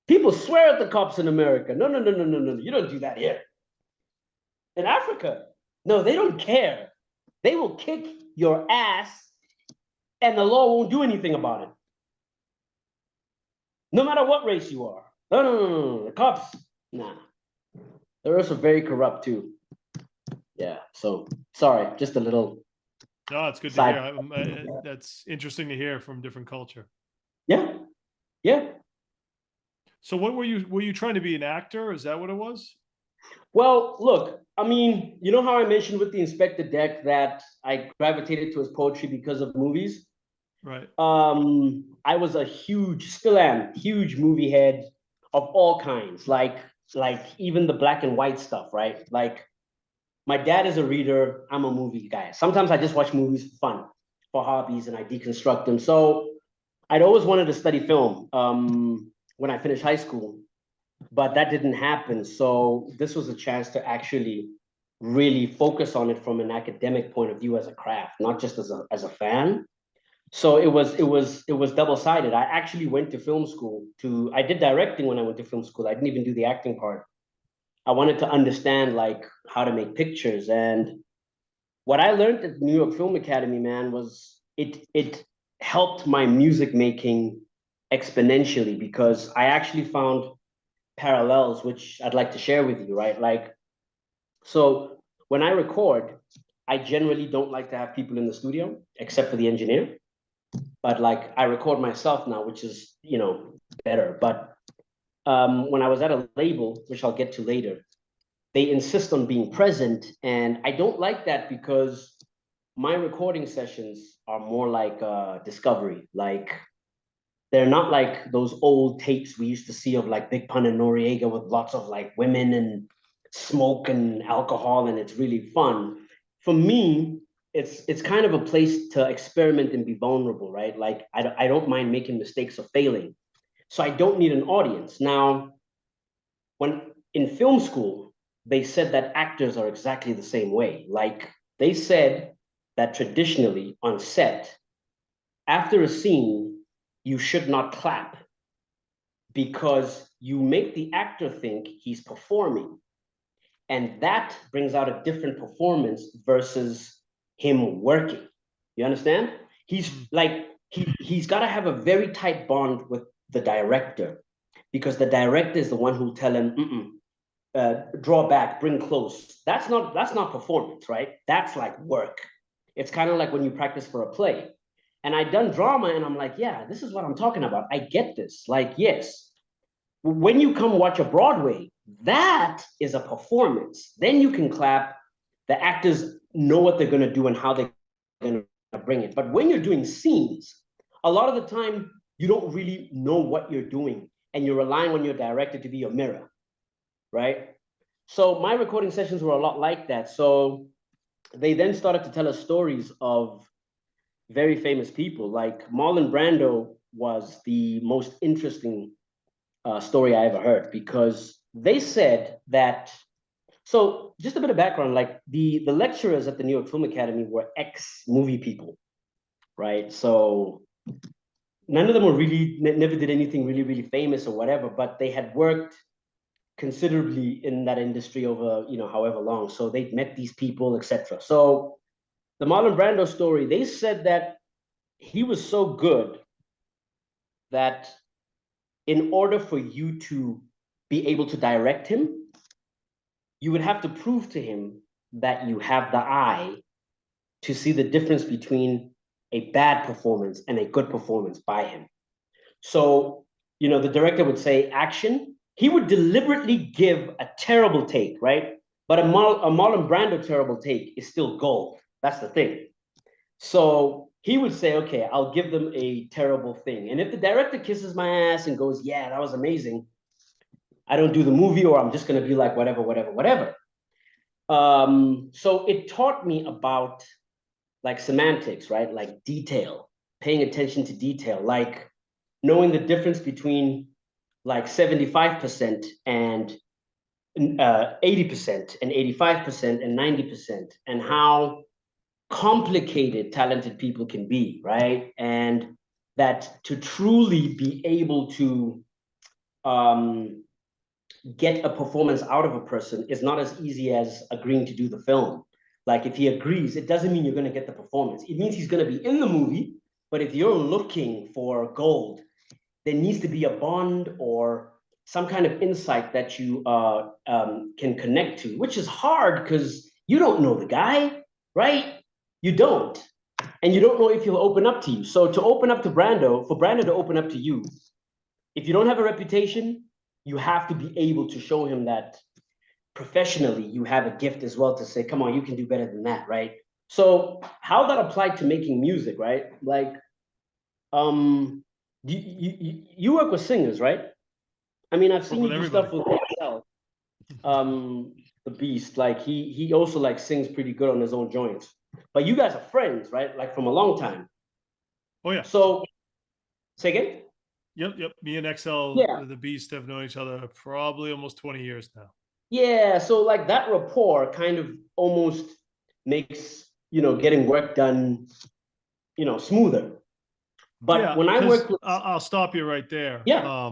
People swear at the cops in America. No, no, no, no, no, no. You don't do that here. In Africa, no, they don't care. They will kick your ass and the law won't do anything about it. No matter what race you are. No, no, no, no, no. The cops, nah. They're also very corrupt too. Yeah, so sorry, just a little. No, it's good to side. hear. That's interesting to hear from different culture. Yeah, yeah. So what were you trying to be an actor? Is that what it was? Well, look, I mean, you know how I mentioned with the Inspector Deck that I gravitated to his poetry because of movies? Right. I was a huge, still am, huge movie head of all kinds, like even the black and white stuff, right? Like my dad is a reader, I'm a movie guy. Sometimes I just watch movies for fun, for hobbies, and I deconstruct them. So I'd always wanted to study film when I finished high school, but that didn't happen. So this was a chance to actually really focus on it from an academic point of view as a craft, not just as a fan. So it was double-sided. I actually went to film school I did directing when I went to film school. I didn't even do the acting part. I wanted to understand like how to make pictures. And what I learned at New York Film Academy, man, was it helped my music making exponentially, because I actually found parallels, which I'd like to share with you, right? Like, so when I record, I generally don't like to have people in the studio except for the engineer. But like I record myself now, which is, better. But when I was at a label, which I'll get to later, they insist on being present. And I don't like that, because my recording sessions are more like discovery. Like, they're not like those old tapes we used to see of like Big Pun and Noriega with lots of like women and smoke and alcohol, and it's really fun. For me, it's kind of a place to experiment and be vulnerable, right? Like I don't mind making mistakes or failing. So I don't need an audience. Now, when in film school, they said that actors are exactly the same way. Like, they said that traditionally on set, after a scene, you should not clap, because you make the actor think he's performing. And that brings out a different performance versus him working. You understand? He's like, he's got to have a very tight bond with the director, because the director is the one who'll tell him, draw back, bring close. That's not performance, right? That's like work. It's kind of like when you practice for a play. And I'd done drama, and I'm like, yeah, this is what I'm talking about. I get this. Like, yes, when you come watch a Broadway, that is a performance. Then you can clap. The actors know what they're going to do and how they're going to bring it. But when you're doing scenes, a lot of the time, you don't really know what you're doing, and you're relying on your director to be your mirror, right? So my recording sessions were a lot like that. So they then started to tell us stories of very famous people. Like Marlon Brando was the most interesting story I ever heard, because they said that. So just a bit of background, like the lecturers at the New York Film Academy were ex-movie people, right? So none of them were really, never did anything really, really famous or whatever, but they had worked considerably in that industry over, however long. So they'd met these people, etc. So the Marlon Brando story, they said that he was so good that in order for you to be able to direct him, you would have to prove to him that you have the eye to see the difference between a bad performance and a good performance by him. So, the director would say action. He would deliberately give a terrible take, right? But a Marlon Brando terrible take is still gold. That's the thing. So he would say, okay, I'll give them a terrible thing. And if the director kisses my ass and goes, yeah, that was amazing, I don't do the movie, or I'm just going to be like, whatever, whatever, whatever. So it taught me about like semantics, right? Like detail, paying attention to detail, like knowing the difference between like 75% and 80% and 85% and 90%, and how complicated talented people can be, right? And that to truly be able to get a performance out of a person is not as easy as agreeing to do the film. Like, if he agrees, it doesn't mean you're going to get the performance. It means he's going to be in the movie, but if you're looking for gold, there needs to be a bond or some kind of insight that you can connect to, which is hard because you don't know the guy, right? You don't. And you don't know if he'll open up to you. So to open up to Brando, for Brando to open up to you, if you don't have a reputation, you have to be able to show him that professionally you have a gift as well, to say, come on, you can do better than that, right? So how that applied to making music, right? Like, you work with singers, right? I mean, I've seen you do stuff with Excel. The Beast, like he also like sings pretty good on his own joints. But you guys are friends, right? Like from a long time. Oh yeah. So say again? Yep. Me and XL, Yeah. the Beast, have known each other probably almost 20 years now. Yeah. So like that rapport kind of almost makes, getting work done, smoother. But when I worked with, I'll stop you right there. yeah,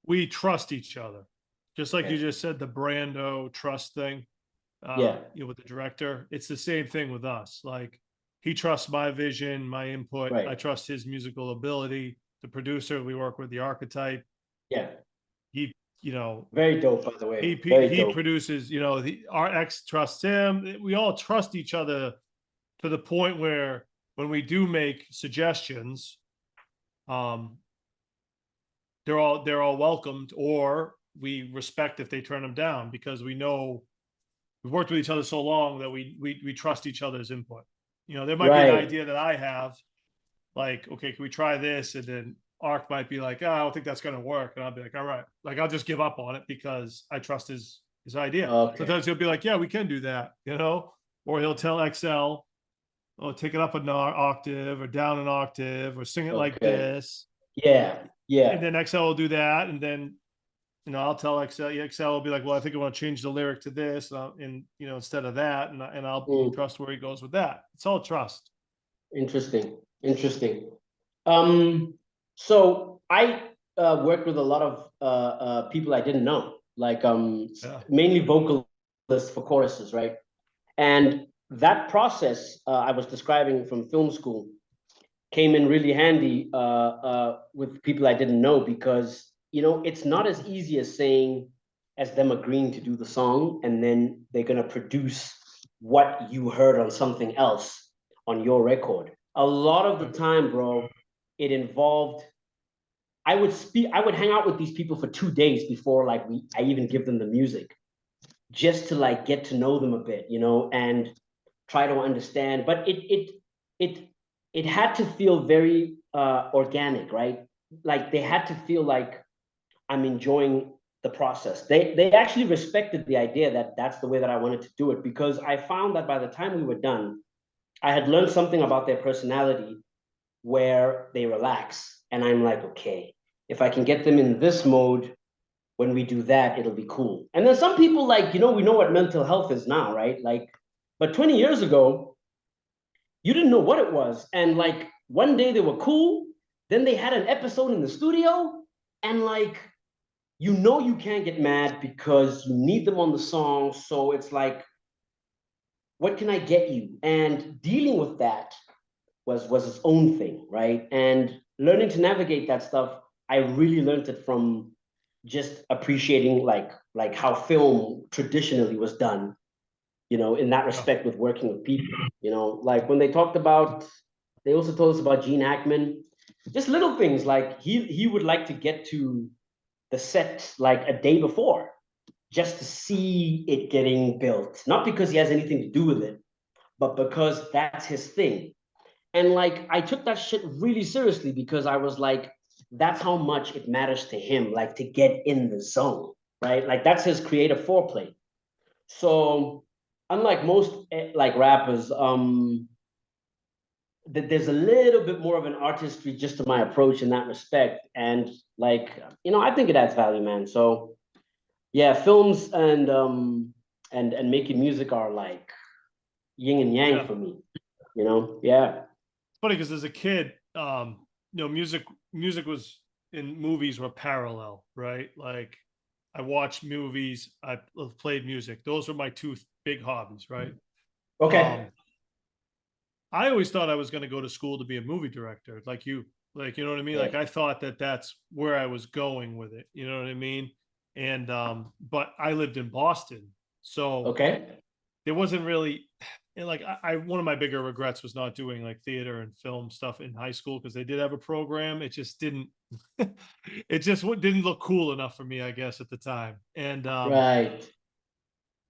We trust each other. Just like you okay. just said, the Brando trust thing, Yeah, with the director, it's the same thing with us. Like he trusts my vision, my input. I right. trust his musical ability. The producer, we work with the archetype. Yeah, He, you know, very dope, by the way. Very he dope. produces, our ex trusts him. We all trust each other to the point where when we do make suggestions, um, they're all welcomed, or we respect if they turn them down, because we know we've worked with each other so long that we trust each other's input. There might be an Right. idea that I have, like, okay, can we try this? And then Ark might be like, I don't think that's gonna work. And I'll be like, all right, like I'll just give up on it because I trust his idea. Okay. Sometimes he'll be like, yeah, we can do that, or he'll tell XL, oh, take it up an octave or down an octave or sing it like Okay. this. Yeah. And Yeah. then XL will do that. And then, I'll tell XL, XL will be like, well, I think I want to change the lyric to this, instead of that. And I'll Mm, trust where he goes with that. It's all trust. interesting. Interesting. Um, so I worked with a lot of people I didn't know, like Yeah. mainly vocalists for choruses, right? And that process I was describing from film school came in really handy with people I didn't know, because it's not as easy as saying, as them agreeing to do the song and then they're gonna produce what you heard on something else on your record. A lot of the time, bro, it involved. I would hang out with these people for 2 days before I even give them the music, just to like get to know them a bit, and try to understand. But it it had to feel very organic, right? Like they had to feel like I'm enjoying the process. They actually respected the idea that that's the way that I wanted to do it, because I found that by the time we were done, I had learned something about their personality where they relax, and I'm like, okay, if I can get them in this mode when we do that, it'll be cool. And then some people, like, we know what mental health is now, right? Like, but 20 years ago, you didn't know what it was. And like one day they were cool, then they had an episode in the studio, and like, you can't get mad because you need them on the song. So it's like, what can I get you? And dealing with that was its own thing, right? And learning to navigate that stuff, I really learned it from just appreciating like how film traditionally was done, in that Yeah. respect with working with people. Like when they also told us about Gene Hackman, just little things like he would like to get to the set like a day before, just to see it getting built, not because he has anything to do with it, but because that's his thing. And like I took that shit really seriously, because I was like, that's how much it matters to him, like to get in the zone, right? Like that's his creative foreplay. So unlike most like rappers, that there's a little bit more of an artistry just to my approach in that respect. And like, I think it adds value, man. So yeah, films and making music are like yin and yang Yeah. for me, yeah. It's funny because as a kid, music was in movies were parallel, right? Like I watched movies, I played music. Those were my two big hobbies, right? Okay. Um, I always thought I was going to go to school to be a movie director, like you know what I mean. Yeah. Like I thought that that's where I was going with it. You know what I mean? And but I lived in Boston, so Okay. there wasn't really, and like I one of my bigger regrets was not doing like theater and film stuff in high school, because they did have a program. It just didn't, it just didn't look cool enough for me, I guess, at the time. Right.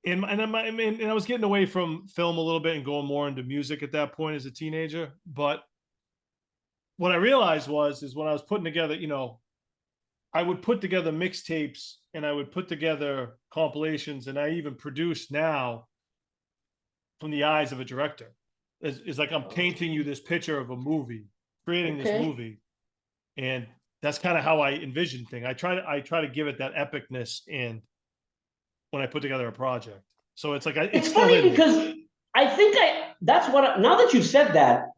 And I was getting away from film a little bit and going more into music at that point as a teenager. But what I realized is when I was putting together, I would put together mixtapes and I would put together compilations, and I even produce now from the eyes of a director. It's like I'm painting you this picture of a movie, creating this Okay. movie, and that's kind of how I envision things. I try to give it that epicness, and when I put together a project, so it's like it's It's still funny in me. because I think that's now that you said that,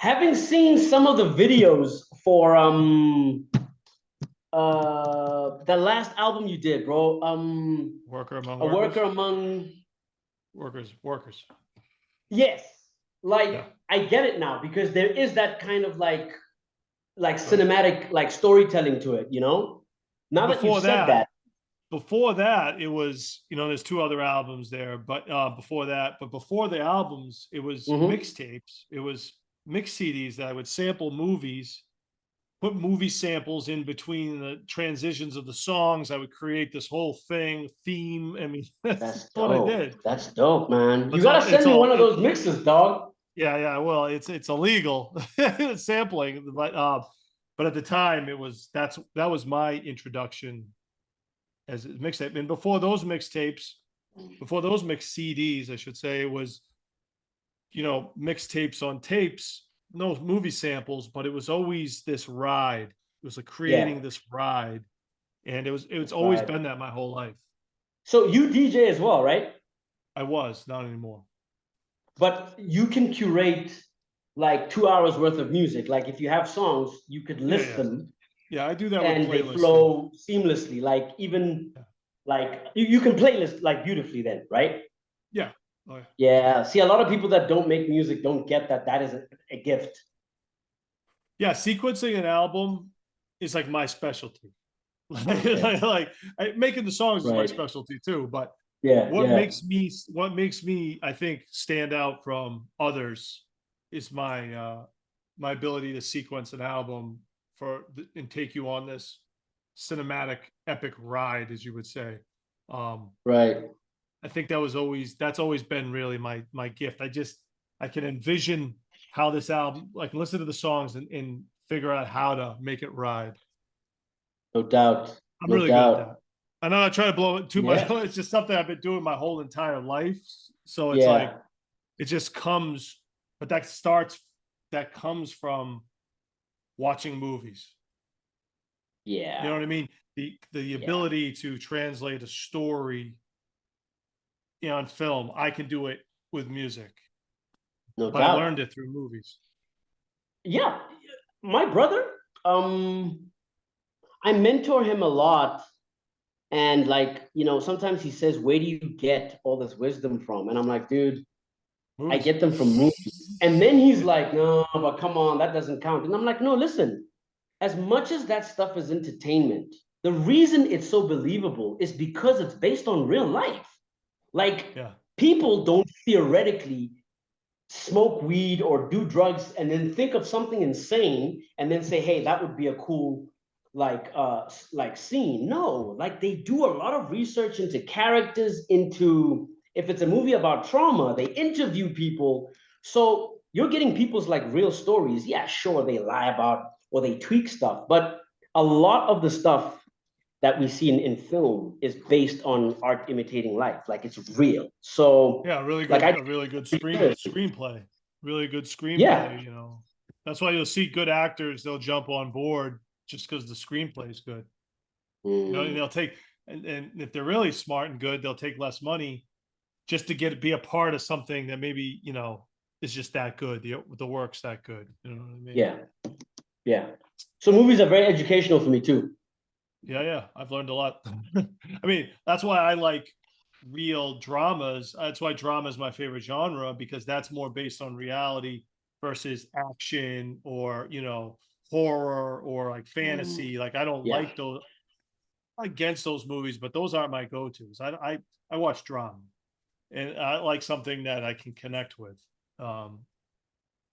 Having seen some of the videos for the last album you did, bro. Worker among A workers. worker among Workers. yes. Like Yeah. I get it now because there is that kind of like Right. cinematic like storytelling to it, you know? Now that you said that. Before that, it was, there's two other albums there, but before the albums, it was mixtapes. It was mix CDs that I would sample movies, put movie samples in between the transitions of the songs. I would create this whole theme. I mean, that's what I did. That's dope, man. You It's gotta send me one of it- those mixes, dog. Yeah. Well, it's illegal sampling, but at the time that was my introduction as a mixtape. And before those mixtapes, before those mixed CDs, I should say, it was, mixtapes on tapes, no movie samples, but it was always this ride. It was like creating this ride. And it's always been that my whole life. So you DJ as well, right? I was, not anymore. But you can curate like 2 hours worth of music. Like if you have songs, you could list them. Yeah, I do that and with they flow seamlessly. Like even like you can playlist like beautifully then, right? Yeah. Oh, yeah. Yeah. See, a lot of people that don't make music don't get that is a gift. Yeah, sequencing an album is like my specialty. Like making the songs is my specialty too. But what makes me, I think, stand out from others is my my ability to sequence an album and take you on this cinematic epic ride, as you would say. Right. I think that's always been really my gift. I can envision how this album, like listen to the songs and figure out how to make it ride. No doubt. I'm really good at that. I'm not trying to blow it too much. It's just something I've been doing my whole entire life. So it's like, it just comes, but that comes from watching movies. Yeah. You know what I mean? The ability to translate a story on film, I can do it with music. No but doubt. I learned it through movies. Yeah. My brother, I mentor him a lot. And like, sometimes he says, where do you get all this wisdom from? And I'm like, dude, movies. I get them from movies. And then he's like, no, but come on, that doesn't count. And I'm like, no, listen, as much as that stuff is entertainment, the reason it's so believable is because it's based on real life. Like people don't theoretically smoke weed or do drugs and then think of something insane and then say, hey, that would be a cool like scene. No, like they do a lot of research into characters, into if it's a movie about trauma, they interview people. So you're getting people's like real stories. Yeah, sure, they lie about or they tweak stuff, but a lot of the stuff that we see in film is based on art imitating life. Like it's real. So really good, like a really good screenplay. Really good screenplay, That's why you'll see good actors, they'll jump on board just because the screenplay is good. And they'll take and if they're really smart and good, they'll take less money just to be a part of something that maybe, is just that good. The work's that good. You know what I mean? Yeah. So movies are very educational for me too. Yeah. I've learned a lot. I mean, that's why I like real dramas. That's why drama is my favorite genre, because that's more based on reality versus action or, horror or like fantasy. Like I don't like those, against those movies, but those aren't my go-tos. I watch drama and I like something that I can connect with.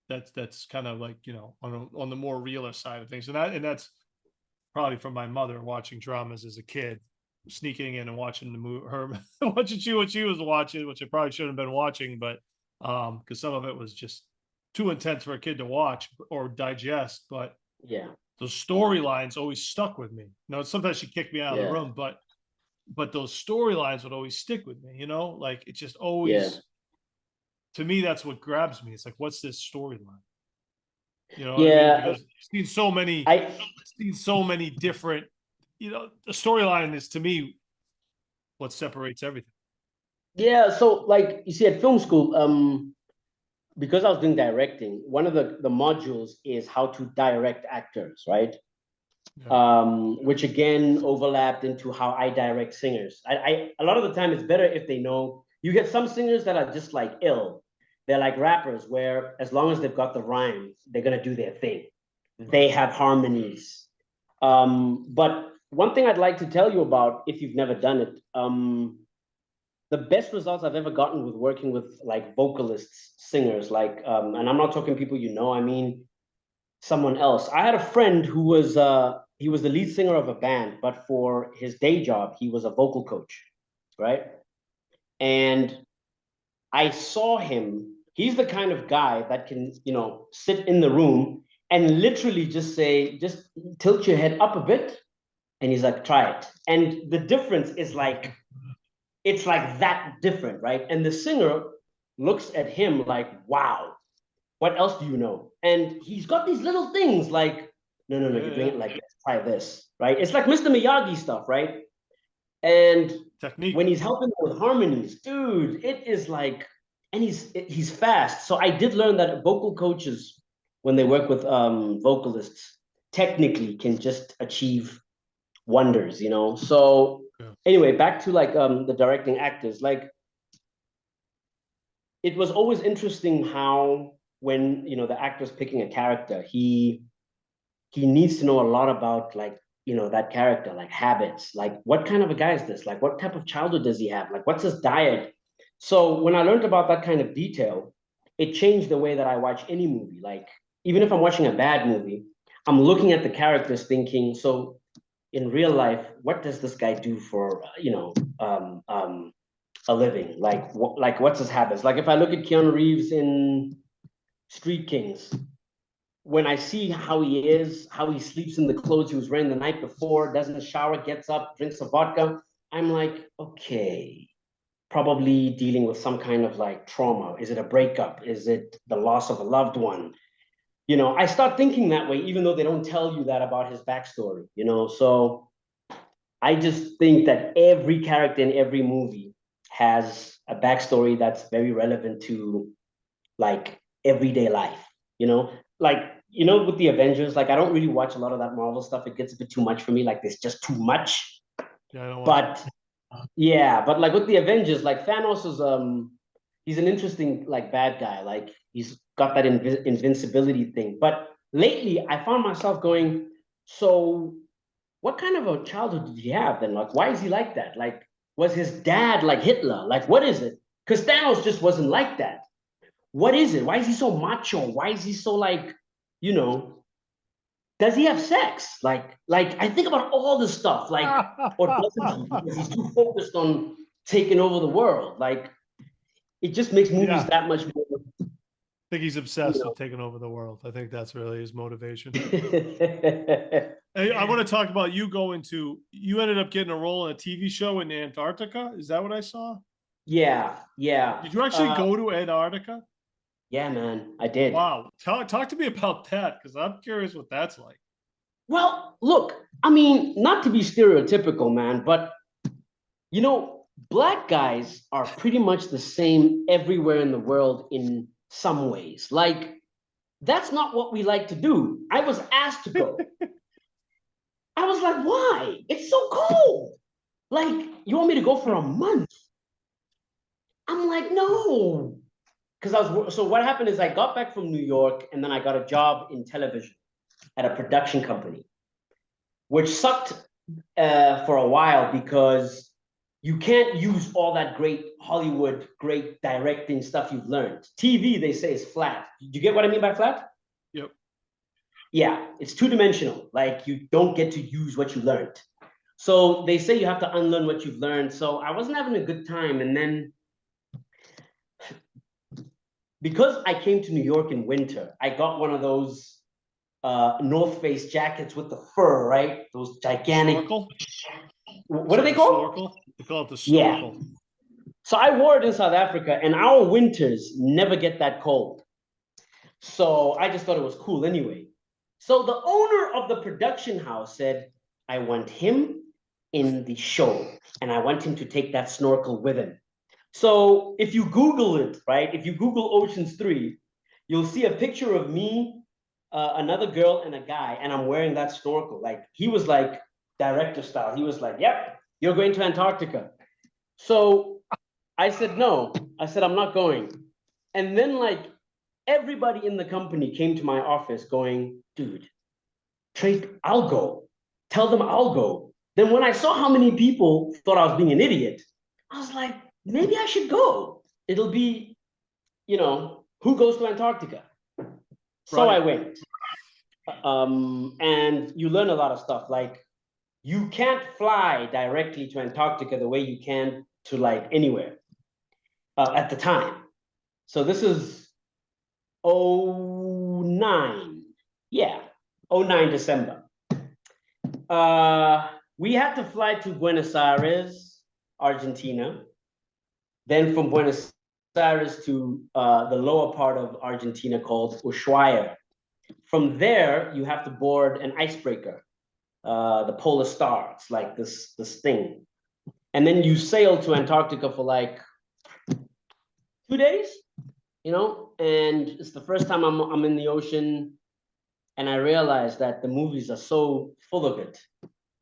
That's kind of like, on the more realist side of things. And that's probably from my mother watching dramas as a kid, sneaking in and watching watching what she was watching, which I probably shouldn't have been watching, but because some of it was just too intense for a kid to watch or digest. But those storylines always stuck with me. Sometimes she kicked me out of the room, but those storylines would always stick with me, like it just always, to me, that's what grabs me. It's like, what's this storyline? What I mean? Because I've seen so many different, the storyline is, to me, what separates everything. Yeah. So like you see at film school, because I was doing directing, one of the modules is how to direct actors, right? Yeah. Which again overlapped into how I direct singers. A lot of the time it's better if they know. You get some singers that are just like ill. They're like rappers where as long as they've got the rhyme, they're gonna do their thing. They have harmonies. But one thing I'd like to tell you about, if you've never done it, the best results I've ever gotten with working with like vocalists, singers, like, and I'm not talking people you know, I mean someone else. I had a friend who was he was the lead singer of a band, but for his day job, he was a vocal coach, right? And I saw him. He's the kind of guy that can, you know, sit in the room and literally just say, just tilt your head up a bit. And he's like, try it. And the difference is like, it's like that different, right? And the singer looks at him like, wow, what else do you know? And he's got these little things like, no, no, no, you're doing it like this, try this, right? It's like Mr. Miyagi stuff, right? And Technique. when he's helping with harmonies, dude, it is like, and he's fast. So I did learn that vocal coaches, when they work with vocalists, technically can just achieve wonders, you know? So Yeah. anyway, back to like the directing actors, like it was always interesting how when, you know, the actor's picking a character, he needs to know a lot about like, you know, that character, like habits, like what kind of a guy is this? Like what type of childhood does he have? Like what's his diet? So when I learned about that kind of detail, it changed the way that I watch any movie. Like even if I'm watching a bad movie, I'm looking at the characters thinking, so in real life, what does this guy do for, you know, a living? Like, what's his habits? Like if I look at Keanu Reeves in Street Kings, when I see how he is, how he sleeps in the clothes he was wearing the night before, doesn't shower, gets up, drinks a vodka, I'm like, okay, probably dealing with some kind of like trauma. Is it a breakup? Is it the loss of a loved one? You know, I start thinking that way, even though they don't tell you that about his backstory, you know? So I just think that every character in every movie has a backstory that's very relevant to like everyday life, you know? Like, you know, with the Avengers, like I don't really watch a lot of that Marvel stuff. It gets a bit too much for me. Like there's just too much. Yeah, I don't watch. But yeah, but like with the Avengers, like Thanos is he's an interesting like bad guy. Like he's got that invincibility thing. But lately I found myself going, so what kind of a childhood did he have then? Like, why is he like that? Like, was his dad like Hitler? Like, what is it? Because Thanos just wasn't like that. What is it? Why is he so macho? Why is he so like, you know, does he have sex? Like I think about all this stuff, like, or doesn't he? Because he's too focused on taking over the world. Like, it just makes movies Yeah. that much more, I think he's you obsessed know. with taking over the world. I think that's really his motivation. Yeah, Hey, I want to talk about you going to, you ended up getting a role in a TV show in Antarctica. Is that what I saw? yeah. Did you actually go to Antarctica? Yeah, man, I did. Wow. Talk to me about that because I'm curious what that's like. Well, look, I mean, not to be stereotypical, man, but you know, black guys are pretty much the same everywhere in the world in some ways. Like, that's not what we like to do. I was asked to go. I was like, why? It's so cold. Like, you want me to go for a month? I'm like, no. Because so what happened is I got back from New York and then I got a job in television at a production company, which sucked for a while because you can't use all that great Hollywood, great directing stuff you've learned. TV, they say, is flat. Do you get what I mean by flat? Yep. Yeah, it's two-dimensional. Like you don't get to use what you learned. So they say you have to unlearn what you've learned. So I wasn't having a good time. And then because I came to New York in winter, I got one of those North Face jackets with the fur, right? Those gigantic. Snorkel? What are they The called? snorkel? They call it the Yeah. snorkel. So I wore it in South Africa, and our winters never get that cold. So I just thought it was cool anyway. So the owner of the production house said, I want him in the show, and I want him to take that snorkel with him. So if you Google it, right? If you Google Oceans 3, you'll see a picture of me, another girl, and a guy, and I'm wearing that snorkel. Like he was like director style. He was like, "Yep, you're going to Antarctica." So I said no. I said I'm not going. And then like everybody in the company came to my office going, "Dude, Trey, I'll go. Tell them I'll go." Then when I saw how many people thought I was being an idiot, I was like, maybe I should go. It'll be, who goes to Antarctica? So I Right. went. And you learn a lot of stuff. Like you can't fly directly to Antarctica the way you can to like anywhere at the time. So this is '09. Yeah, '09 December. We had to fly to Buenos Aires, Argentina. Then from Buenos Aires to the lower part of Argentina called Ushuaia. From there, you have to board an icebreaker, the Polar Star. It's like this thing. And then you sail to Antarctica for like 2 days, and it's the first time I'm in the ocean. And I realized that the movies are so full of it.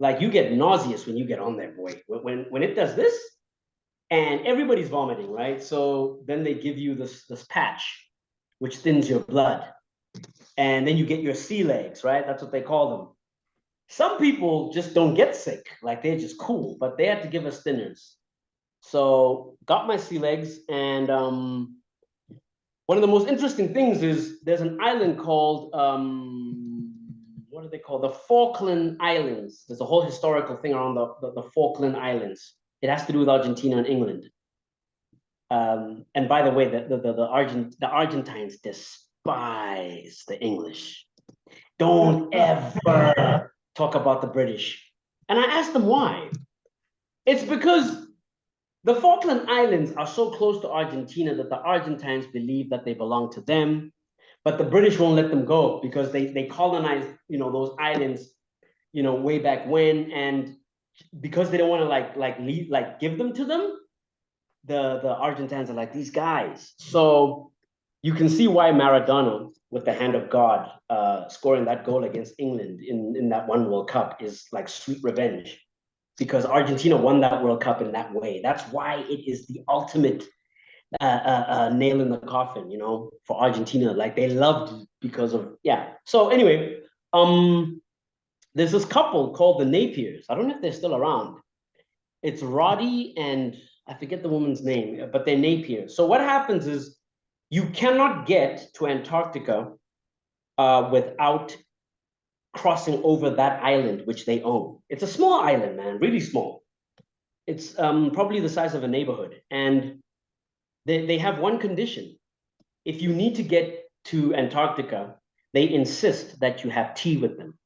Like you get nauseous when you get on there, boy. When it does this, and everybody's vomiting, right? So then they give you this patch, which thins your blood, and then you get your sea legs, right? That's what they call them. Some people just don't get sick, like they're just cool, but they had to give us thinners. So got my sea legs, and one of the most interesting things is there's an island called what are they called? The Falkland Islands. There's a whole historical thing around the Falkland Islands. It has to do with Argentina and England. And by the way, the Argentines despise the English. Don't ever talk about the British. And I asked them why. It's because the Falkland Islands are so close to Argentina that the Argentines believe that they belong to them, but the British won't let them go because they colonized, those islands, way back when, and because they don't want to like give them to them, the Argentines are like these guys. So you can see why Maradona, with the hand of God, scoring that goal against England in that one World Cup is like sweet revenge, because Argentina won that World Cup in that way. That's why it is the ultimate nail in the coffin, for Argentina. Like they loved it because of, yeah. So anyway, there's this couple called the Napiers. I don't know if they're still around. It's Roddy and I forget the woman's name, but they're Napiers. So what happens is you cannot get to Antarctica without crossing over that island, which they own. It's a small island, man, really small. It's probably the size of a neighborhood. And they have one condition. If you need to get to Antarctica, they insist that you have tea with them.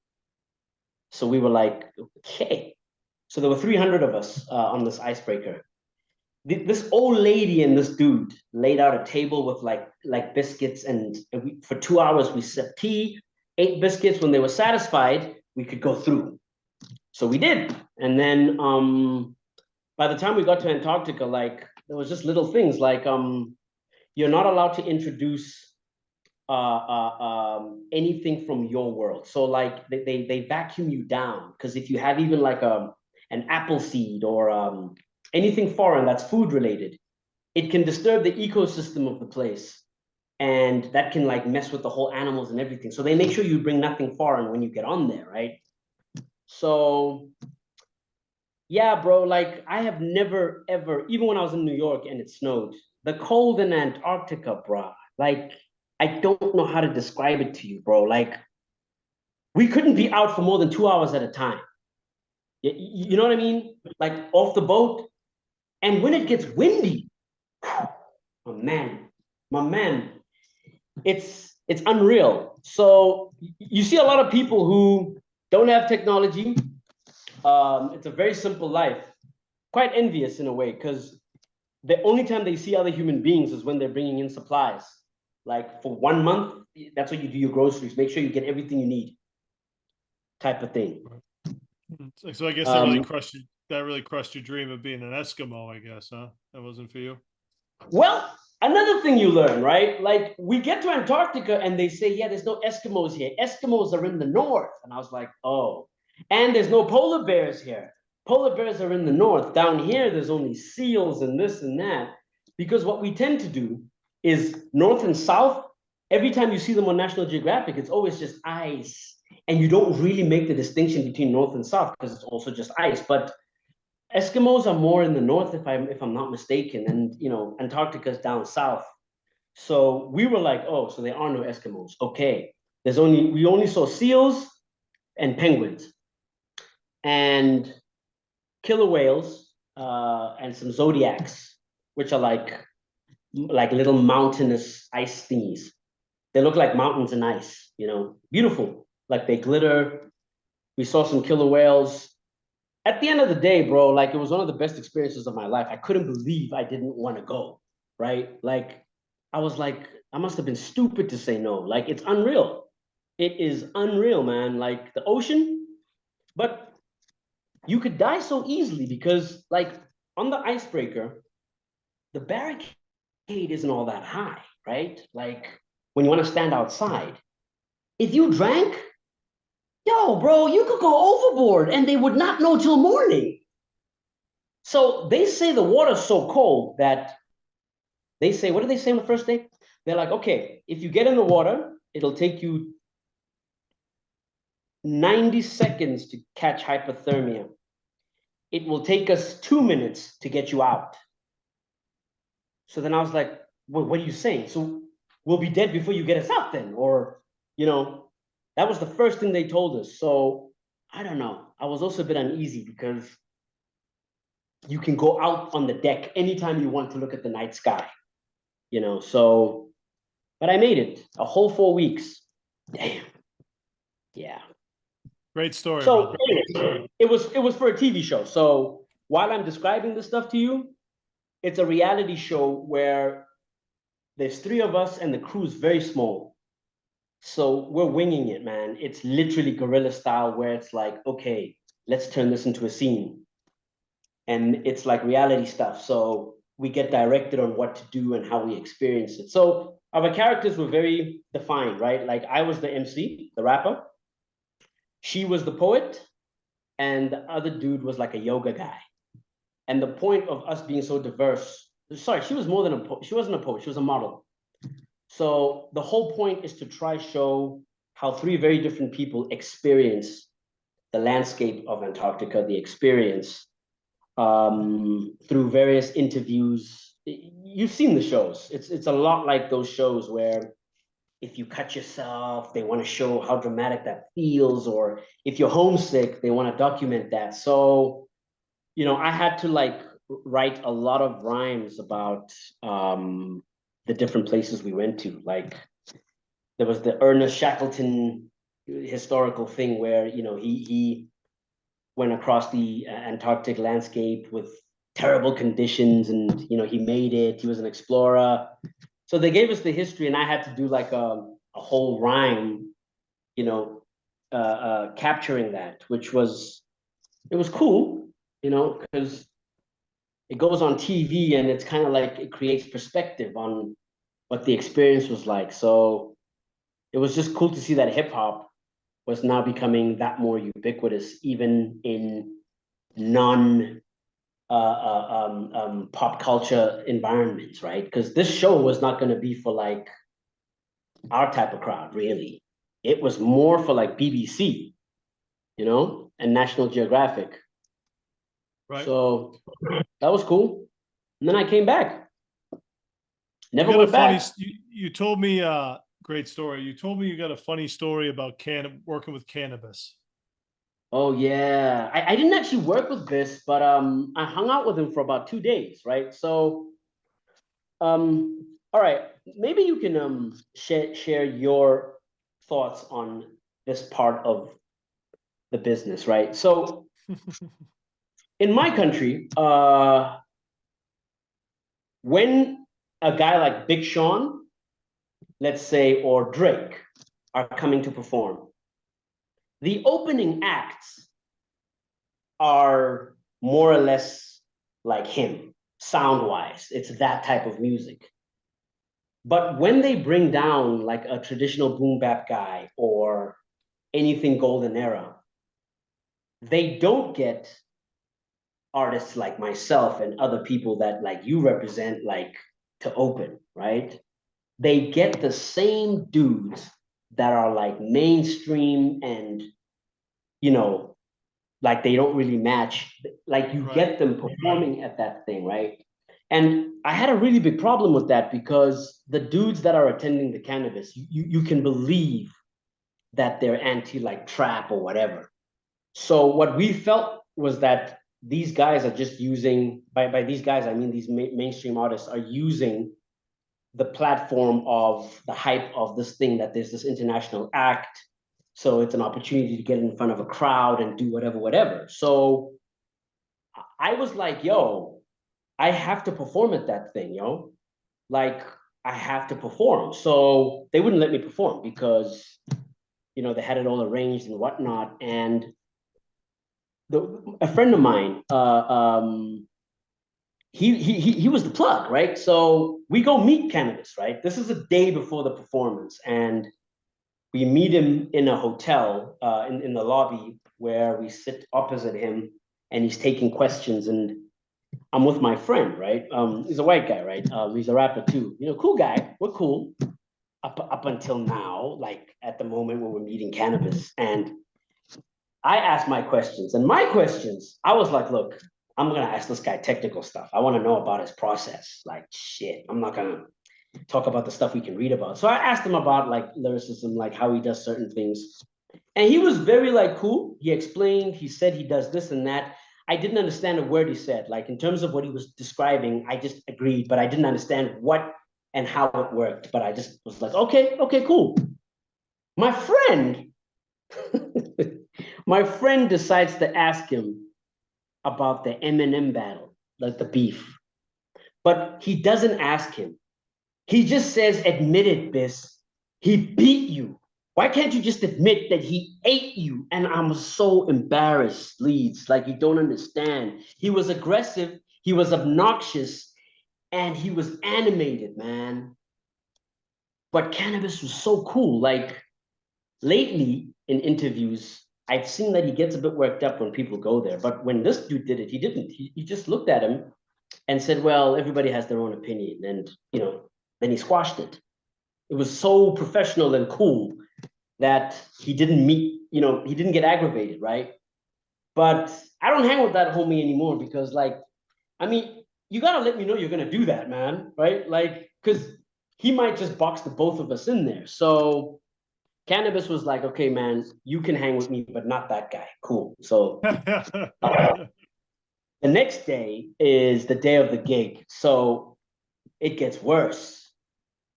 So we were like, okay. So there were 300 of us on this icebreaker. This old lady and this dude laid out a table with like biscuits, and for 2 hours we sipped tea, ate biscuits. When they were satisfied, we could go through. So we did. And then by the time we got to Antarctica, like there was just little things like you're not allowed to introduce anything from your world. So like they vacuum you down, because if you have even like an apple seed or anything foreign that's food related, it can disturb the ecosystem of the place, and that can like mess with the whole animals and everything. So they make sure you bring nothing foreign when you get on there, right? So yeah, bro, like I have never ever, even when I was in New York and it snowed, the cold in Antarctica, bro, like I don't know how to describe it to you, bro. Like we couldn't be out for more than 2 hours at a time. You know what I mean? Like off the boat. And when it gets windy, my man, it's unreal. So you see a lot of people who don't have technology. It's a very simple life. Quite envious in a way, because the only time they see other human beings is when they're bringing in supplies. Like for 1 month, that's what you do your groceries. Make sure you get everything you need, type of thing. So I guess that really crushed you. That really crushed your dream of being an Eskimo, I guess, huh? That wasn't for you. Well, another thing you learn, right? Like we get to Antarctica and they say, yeah, there's no Eskimos here. Eskimos are in the north. And I was like, oh, and there's no polar bears here. Polar bears are in the north. Down here, there's only seals and this and that. Because what we tend to do is north and south, every time you see them on National Geographic, it's always just ice. And you don't really make the distinction between north and south because it's also just ice. But Eskimos are more in the north, if I'm not mistaken, and Antarctica's down south. So we were like, oh, so there are no Eskimos. Okay, we only saw seals and penguins and killer whales and some zodiacs, which are like little mountainous ice thingies. They look like mountains in ice, beautiful, like they glitter. We saw some killer whales. At the end of the day, bro, like it was one of the best experiences of my life. I couldn't believe I didn't want to go, right? Like I was like, I must have been stupid to say no. Like it's unreal. It is unreal, man. Like the ocean, but you could die so easily because like on the icebreaker, the barricade isn't all that high, right? Like when you want to stand outside, if you drank, yo, bro, you could go overboard and they would not know till morning. So they say the water's so cold that they say, what do they say on the first day? They're like, okay, if you get in the water, it'll take you 90 seconds to catch hypothermia. It will take us 2 minutes to get you out. So then I was like, well, what are you saying? So we'll be dead before you get us out then? Or, that was the first thing they told us. So I don't know. I was also a bit uneasy because you can go out on the deck anytime you want to look at the night sky, so, but I made it a whole 4 weeks. Damn. Yeah. Great story, So brother. anyways, it was for a TV show. So while I'm describing this stuff to you, it's a reality show where there's three of us and the crew's very small. So we're winging it, man. It's literally guerrilla style where it's like, okay, let's turn this into a scene. And it's like reality stuff. So we get directed on what to do and how we experience it. So our characters were very defined, right? Like I was the MC, the rapper. She was the poet, and the other dude was like a yoga guy. And the point of us being so diverse, sorry, she was more than a poet. She wasn't a poet, she was a model. So the whole point is to try show how three very different people experience the landscape of Antarctica, the experience through various interviews. You've seen the shows. It's a lot like those shows where if you cut yourself, they want to show how dramatic that feels, or if you're homesick, they want to document that. So, I had to like write a lot of rhymes about the different places we went to. Like there was the Ernest Shackleton historical thing where he went across the Antarctic landscape with terrible conditions, and he made it. He was an explorer. So they gave us the history, and I had to do like a whole rhyme, capturing that, which was cool, because it goes on TV and it's kind of like it creates perspective on what the experience was like. So it was just cool to see that hip hop was now becoming that more ubiquitous, even in non pop culture environments, right? Because this show was not going to be for like our type of crowd, really. It was more for like BBC, and National Geographic. Right. So that was cool. And then I came back. Never You got went a funny. back. You told me great story. You told me you got a funny story about working with Canibus. Oh yeah, I didn't actually work with this, but I hung out with him for about 2 days, right? So all right, maybe you can share your thoughts on this part of the business, right? So in my country, when a guy like Big Sean, let's say, or Drake are coming to perform, the opening acts are more or less like him. sound-wise. It's that type of music. But when they bring down like a traditional boom bap guy or anything golden era, they don't get artists like myself and other people that like you represent like to open, right? They get the same dudes that are like mainstream and, you know, like they don't really match. Like you get them performing at that thing, right? And I had a really big problem with that because the dudes that are attending the Canibus, you can believe that they're anti like trap or whatever. So what we felt was that these guys are just using, by these guys, I mean these mainstream artists are using the platform of the hype of this thing, that there's this international act. So it's an opportunity to get in front of a crowd and do whatever, whatever. So I was like, yo, I have to perform at that thing, yo. Like, I have to perform. So they wouldn't let me perform because, you know, they had it all arranged and whatnot. And a friend of mine, he was the plug, right? So we go meet Canibus, right? This is a day before the performance, and we meet him in a hotel in the lobby where we sit opposite him, and he's taking questions, and I'm with my friend, right? He's a white guy, right? He's a rapper too. You know, cool guy. We're cool up until now, like at the moment when we're meeting Canibus, and I asked my questions, and my questions, I was like, look, I'm gonna ask this guy technical stuff. I want to know about his process. Like, shit, I'm not gonna talk about the stuff we can read about. So I asked him about like lyricism, like how he does certain things. And he was very like cool. He explained, he said he does this and that. I didn't understand a word he said. Like in terms of what he was describing, I just agreed, but I didn't understand what and how it worked. But I just was like, okay, cool. My friend, my friend decides to ask him about the Eminem battle, like the beef. But he doesn't ask him. He just says, admit it, Biss. He beat you. Why can't you just admit that he ate you? And I'm so embarrassed, Leedz. Like, you don't understand. He was aggressive, he was obnoxious, and he was animated, man. But Canibus was so cool. Like, lately in interviews, I've seen that he gets a bit worked up when people go there. But when this dude did it, he didn't. He just looked at him and said, well, everybody has their own opinion. And, you know, then he squashed it. It was so professional and cool that he didn't he didn't get aggravated, right? But I don't hang with that homie anymore because, like, I mean, you gotta let me know you're gonna do that, man, right? Like, because he might just box the both of us in there. So Canibus was like, okay, man, you can hang with me, but not that guy. Cool. So the next day is the day of the gig. So it gets worse.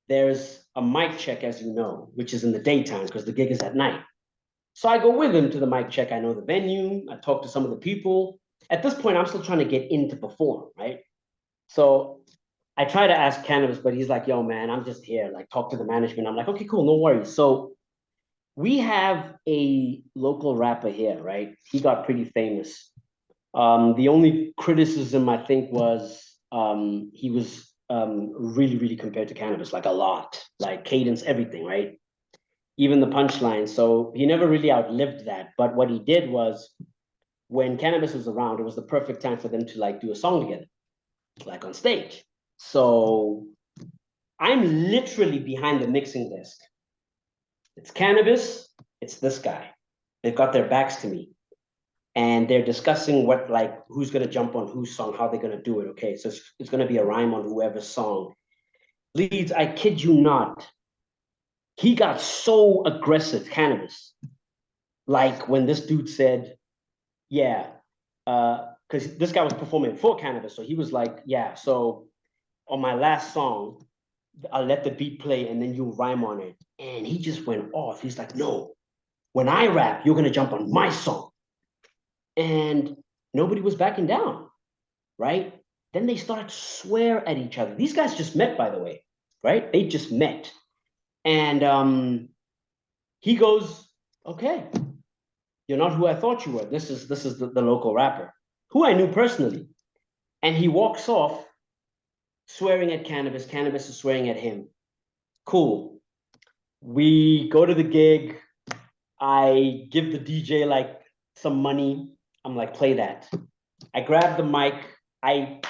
There's a mic check, as you know, which is in the daytime because the gig is at night. So I go with him to the mic check. I know the venue. I talk to some of the people. At this point, I'm still trying to get in to perform, right? So I try to ask Canibus, but he's like, yo, man, I'm just here. Like, talk to the management. I'm like, okay, cool, no worries. So we have a local rapper here, right? He got pretty famous. The only criticism, I think, was he was really, really compared to Canibus, like a lot, like cadence, everything, right? Even the punchline. So he never really outlived that. But what he did was, when Canibus was around, it was the perfect time for them to like do a song together, like on stage. So I'm literally behind the mixing desk. It's Canibus, it's this guy. They've got their backs to me. And they're discussing what, like, who's gonna jump on whose song, how they're gonna do it. Okay, so it's gonna be a rhyme on whoever's song. Leedz, I kid you not, he got so aggressive, Canibus. Like when this dude said, yeah, because this guy was performing for Canibus, so he was like, yeah, so on my last song, I'll let the beat play and then you rhyme on it. And he just went off. He's like, no, when I rap, you're gonna jump on my song. And nobody was backing down, right? Then they started to swear at each other. These guys just met, by the way, right? They just met. And he goes, okay, you're not who I thought you were. This is the local rapper, who I knew personally. And he walks off swearing at Canibus. Canibus is swearing at him. Cool. We go to the gig. I give the DJ like some money. I'm like, play that. I grab the mic. I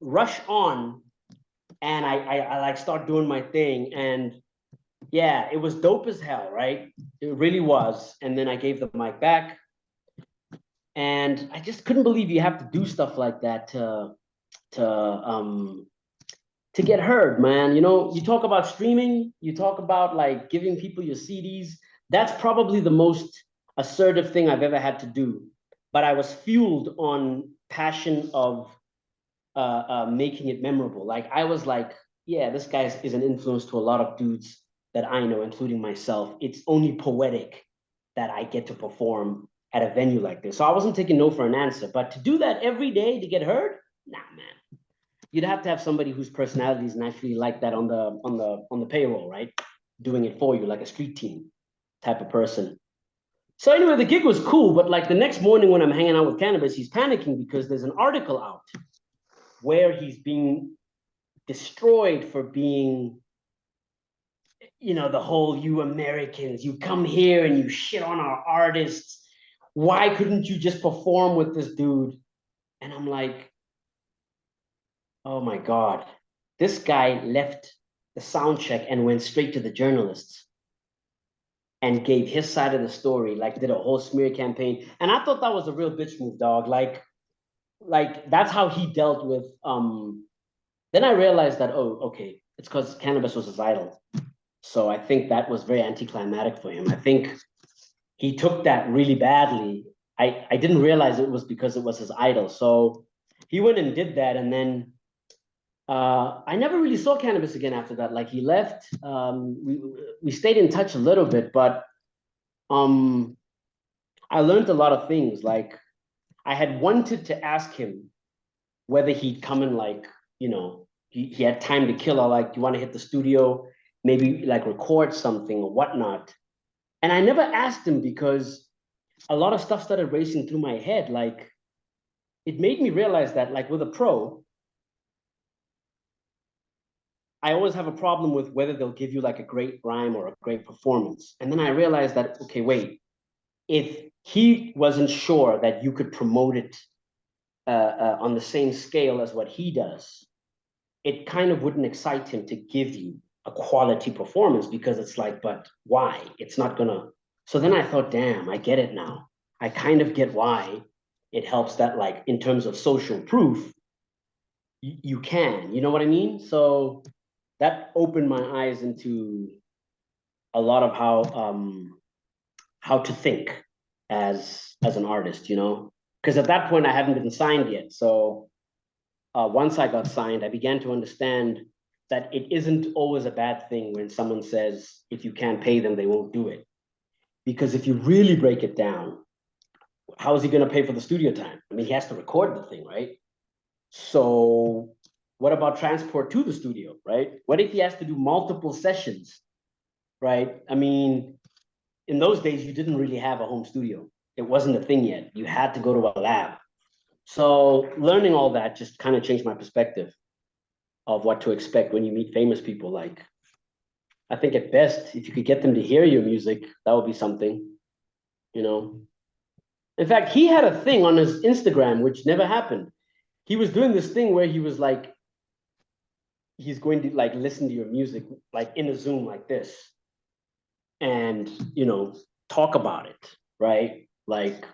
rush on, and I like start doing my thing. And yeah, it was dope as hell, right? It really was. And then I gave the mic back. And I just couldn't believe you have to do stuff like that to get heard, man. You know, you talk about streaming, you talk about like giving people your CDs. That's probably the most assertive thing I've ever had to do. But I was fueled on passion of making it memorable. Like I was like, yeah, this guy is an influence to a lot of dudes that I know, including myself. It's only poetic that I get to perform at a venue like this. So I wasn't taking no for an answer. But to do that every day to get heard, nah, man. You'd have to have somebody whose personality is naturally like that on the payroll, right? Doing it for you, like a street team type of person. So anyway, the gig was cool, but like the next morning when I'm hanging out with Canibus, he's panicking because there's an article out where he's being destroyed for being, you know, the whole you Americans, you come here and you shit on our artists. Why couldn't you just perform with this dude? And I'm like, oh my God, this guy left the sound check and went straight to the journalists and gave his side of the story, like did a whole smear campaign. And I thought that was a real bitch move, dog. Like that's how he dealt with, then I realized that, oh, okay, it's because Canibus was his idol. So I think that was very anticlimactic for him. I think he took that really badly. I didn't realize it was because it was his idol. So he went and did that. And then I never really saw Canibus again after that. Like he left. We stayed in touch a little bit, but I learned a lot of things. Like I had wanted to ask him whether he'd come and like, you know, he had time to kill or like, you want to hit the studio, maybe like record something or whatnot. And I never asked him because a lot of stuff started racing through my head. Like it made me realize that like with a pro, I always have a problem with whether they'll give you like a great rhyme or a great performance. And then I realized that, okay, wait, if he wasn't sure that you could promote it on the same scale as what he does, it kind of wouldn't excite him to give you a quality performance because it's like, but why? It's not gonna. So then I thought, damn, I get it now. I kind of get why it helps that like in terms of social proof, you can, you know what I mean? So that opened my eyes into a lot of how to think as an artist, you know? Because at that point I hadn't been signed yet. So once I got signed, I began to understand that it isn't always a bad thing when someone says, if you can't pay them, they won't do it. Because if you really break it down, how is he going to pay for the studio time? I mean, he has to record the thing, right? So what about transport to the studio, right? What if he has to do multiple sessions, right? I mean, in those days, you didn't really have a home studio. It wasn't a thing yet. You had to go to a lab. So learning all that just kind of changed my perspective of what to expect when you meet famous people. Like, I think at best, if you could get them to hear your music, that would be something, you know? In fact, he had a thing on his Instagram, which never happened. He was doing this thing where he was like, he's going to like listen to your music, like in a Zoom like this and, you know, talk about it, right? Like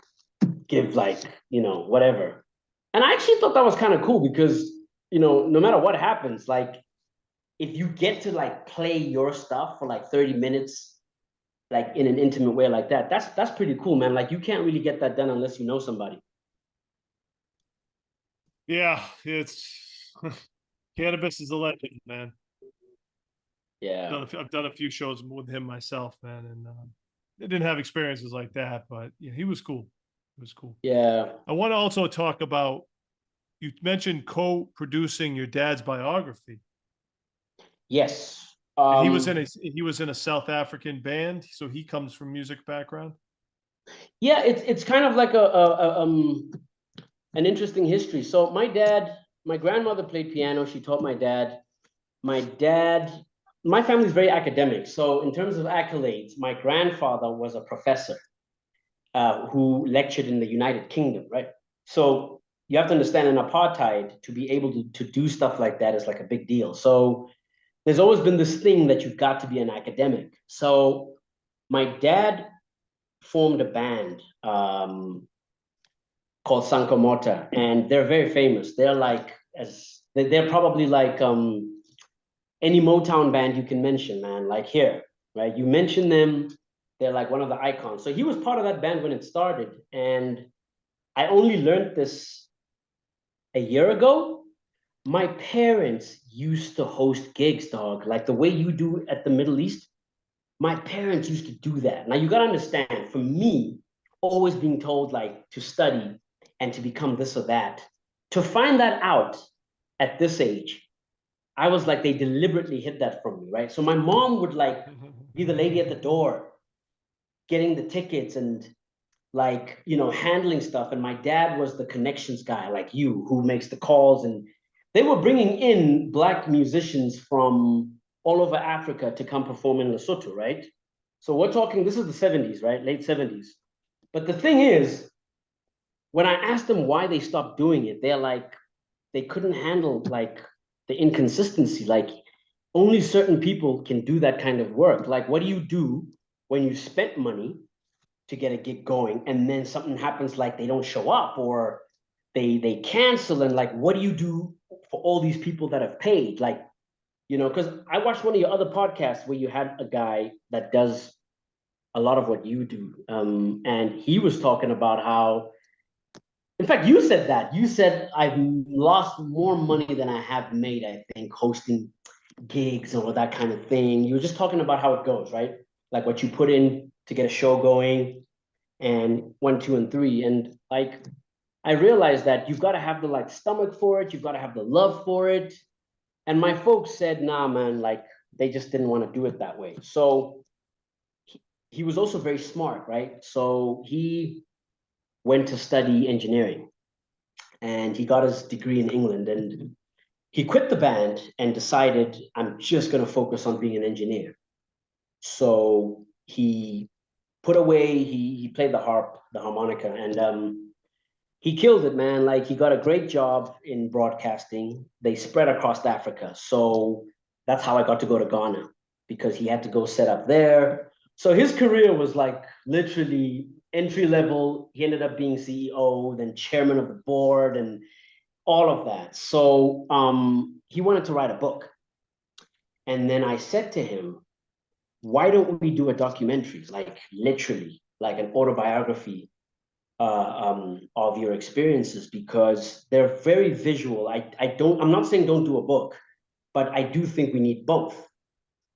give like, you know, whatever. And I actually thought that was kind of cool because, you know, no matter what happens, like if you get to like play your stuff for like 30 minutes, like in an intimate way like that, that's pretty cool, man. Like you can't really get that done unless you know somebody. Yeah, it's Canibus is a legend, man. Yeah. I've done a few shows with him myself, man, and I didn't have experiences like that, but yeah, he was cool. It was cool. Yeah. I want to also talk about, you mentioned co-producing your dad's biography. Yes. And he was in a South African band, so he comes from music background. Yeah, it's kind of like an interesting history. So my dad my grandmother played piano. She taught my dad. My family's very academic. So in terms of accolades, my grandfather was a professor who lectured in the United Kingdom, right? So you have to understand in apartheid, to be able to do stuff like that is like a big deal. So there's always been this thing that you've got to be an academic. So my dad formed a band called Sanko Mota, and they're very famous. They're probably like any Motown band you can mention, man. Like here, right? You mention them, they're like one of the icons. So he was part of that band when it started, and I only learned this a year ago. My parents used to host gigs, dog, like the way you do at the Middle East. My parents used to do that. Now you gotta understand, for me, always being told like to study and to become this or that, to find that out at this age, I was like, they deliberately hid that from me, right? So my mom would like be the lady at the door, getting the tickets and like, handling stuff. And my dad was the connections guy, like you, who makes the calls. And they were bringing in Black musicians from all over Africa to come perform in Lesotho, right? So we're talking, this is the 70s, right? Late 70s. But the thing is, when I asked them why they stopped doing it, they're like, they couldn't handle like the inconsistency. Like only certain people can do that kind of work. Like, what do you do when you spent money to get a gig going and then something happens, like they don't show up or they cancel, and like, what do you do for all these people that have paid? Like, because I watched one of your other podcasts where you had a guy that does a lot of what you do. And he was talking about how, in fact, you said that. You said, I've lost more money than I have made, I think, hosting gigs or that kind of thing. You were just talking about how it goes, right? Like what you put in to get a show going, and 1, 2, and 3. And like, I realized that you've got to have the like stomach for it. You've got to have the love for it. And my folks said, nah, man, like they just didn't want to do it that way. So he was also very smart, right? So he went to study engineering, and he got his degree in England, and he quit the band and decided, I'm just going to focus on being an engineer. So he put away, he played the harp, the harmonica, and he killed it, man. Like he got a great job in broadcasting. They spread across Africa. So that's how I got to go to Ghana, because he had to go set up there. So his career was like literally entry level. He ended up being CEO, then chairman of the board, and all of that. So he wanted to write a book. And then I said to him, why don't we do a documentary, like literally, like an autobiography of your experiences, because they're very visual. I'm not saying don't do a book, but I do think we need both.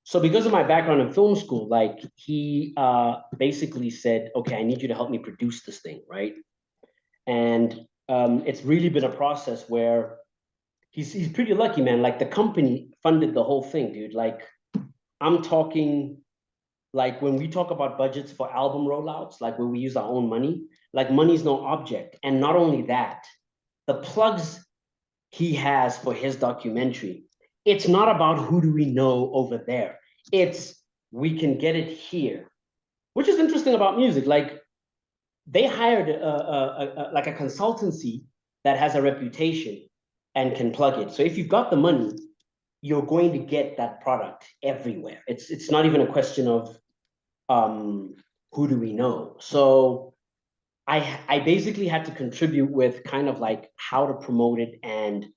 So because of my background in film school, like he basically said, okay, I need you to help me produce this thing, right? And it's really been a process where he's pretty lucky, man. Like the company funded the whole thing, dude. Like I'm talking, like when we talk about budgets for album rollouts, like where we use our own money, like money's no object. And not only that, the plugs he has for his documentary, it's not about who do we know over there. It's we can get it here, which is interesting about music. Like they hired like a consultancy that has a reputation and can plug it. So if you've got the money, you're going to get that product everywhere. It's not even a question of who do we know. So I basically had to contribute with kind of like how to promote it, and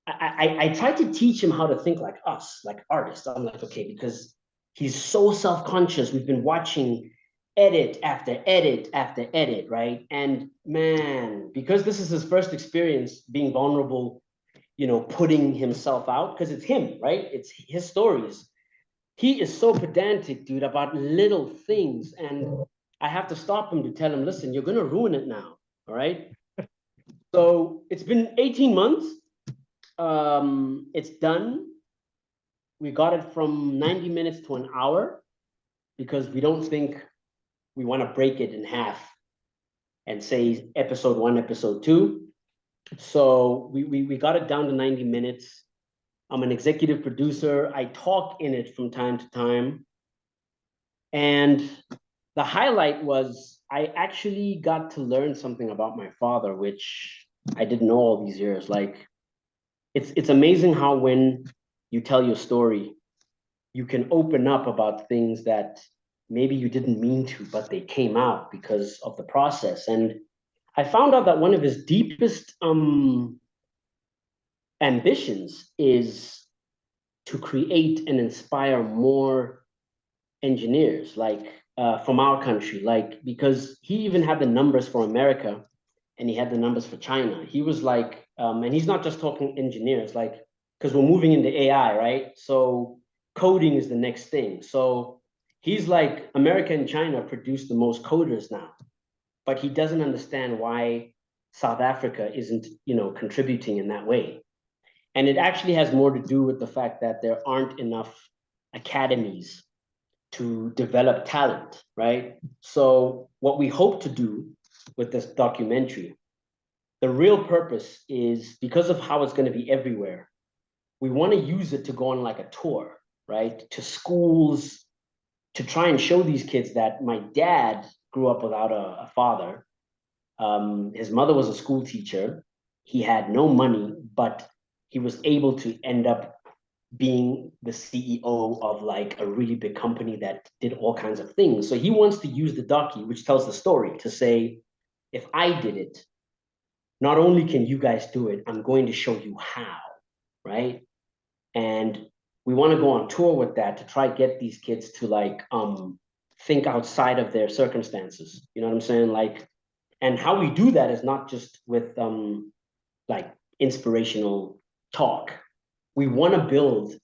I tried to teach him how to think like us, like artists. I'm like, okay, because he's so self-conscious. We've been watching edit after edit after edit, right? And man, because this is his first experience being vulnerable, putting himself out, because it's him, right? It's his stories. He is so pedantic, dude, about little things. And I have to stop him to tell him, listen, you're going to ruin it now. All right. So it's been 18 months. It's done. We got it from 90 minutes to an hour, because we don't think we want to break it in half and say episode 1, episode 2. So we got it down to 90 minutes. I'm an executive producer. I talk in it from time to time. And the highlight was I actually got to learn something about my father, which I didn't know all these years. Like it's amazing how when you tell your story, you can open up about things that maybe you didn't mean to, but they came out because of the process. And I found out that one of his deepest ambitions is to create and inspire more engineers, like from our country, like because he even had the numbers for America and he had the numbers for China. He was like, and he's not just talking engineers, like because we're moving into AI, right? So coding is the next thing. So he's like, America and China produce the most coders now, but he doesn't understand why South Africa isn't, contributing in that way. And it actually has more to do with the fact that there aren't enough academies to develop talent, right? So what we hope to do with this documentary, the real purpose is because of how it's going to be everywhere. We want to use it to go on like a tour, right? To schools, to try and show these kids that my dad grew up without a father. His mother was a school teacher. He had no money, but he was able to end up being the CEO of like a really big company that did all kinds of things. So he wants to use the docu, which tells the story, to say, if I did it, not only can you guys do it, I'm going to show you how, right? And we want to go on tour with that to try get these kids to like think outside of their circumstances. You know what I'm saying? Like, and how we do that is not just with like inspirational talk. We want to build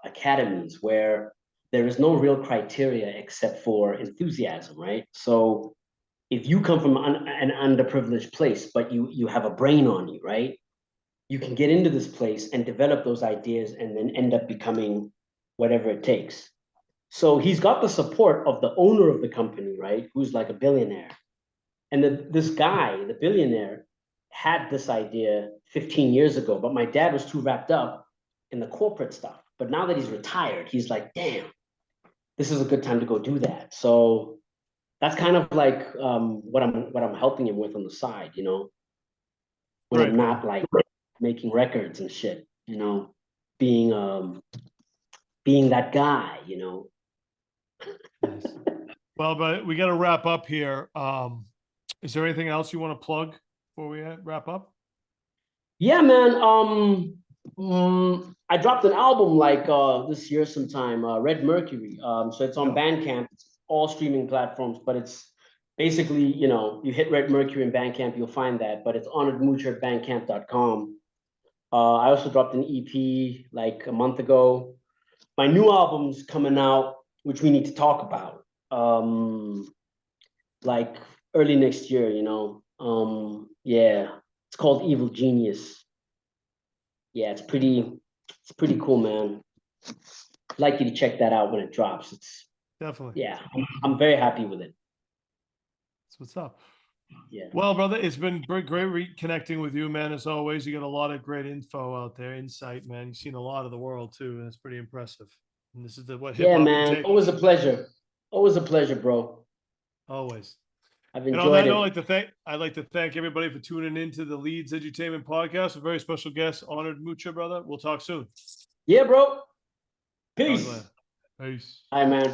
academies where there is no real criteria except for enthusiasm, right? So if you come from an underprivileged place, but you have a brain on you, right? You can get into this place and develop those ideas and then end up becoming whatever it takes. So he's got the support of the owner of the company, right? Who's like a billionaire. And this guy, the billionaire, had this idea 15 years ago, but my dad was too wrapped up in the corporate stuff. But now that he's retired, he's like, damn, this is a good time to go do that. So that's kind of like what I'm helping him with on the side, when Right, I'm man. not like making records and shit, being being that guy. Nice. Well, but we got to wrap up here. Is there anything else you want to plug before we wrap up? Yeah, man. I dropped an album like this year sometime, Red Mercury. So it's on Yeah. Bandcamp. It's all streaming platforms, but it's basically, you hit Red Mercury in Bandcamp, you'll find that. But it's Honored Moocher at bandcamp.com. I also dropped an EP like a month ago. My new album's coming out, which we need to talk about. Like early next year. Yeah, it's called Evil Genius. Yeah, it's pretty cool, man. I'd like you to check that out when it drops. Definitely. Yeah, I'm very happy with it. That's what's up. Yeah. Well, brother, it's been great reconnecting with you, man. As always, you got a lot of great info out there, insight, man. You've seen a lot of the world too, and it's pretty impressive. And this is what hip Yeah, hop can man. take. Always a pleasure. Always a pleasure, bro. Always. I've And on that enjoyed note, it. I'd like to thank everybody for tuning in to the Leedz Edutainment Podcast. A very special guest, Honored Moocher, brother. We'll talk soon. Yeah, bro. Talk Peace. later. Peace. All right, man.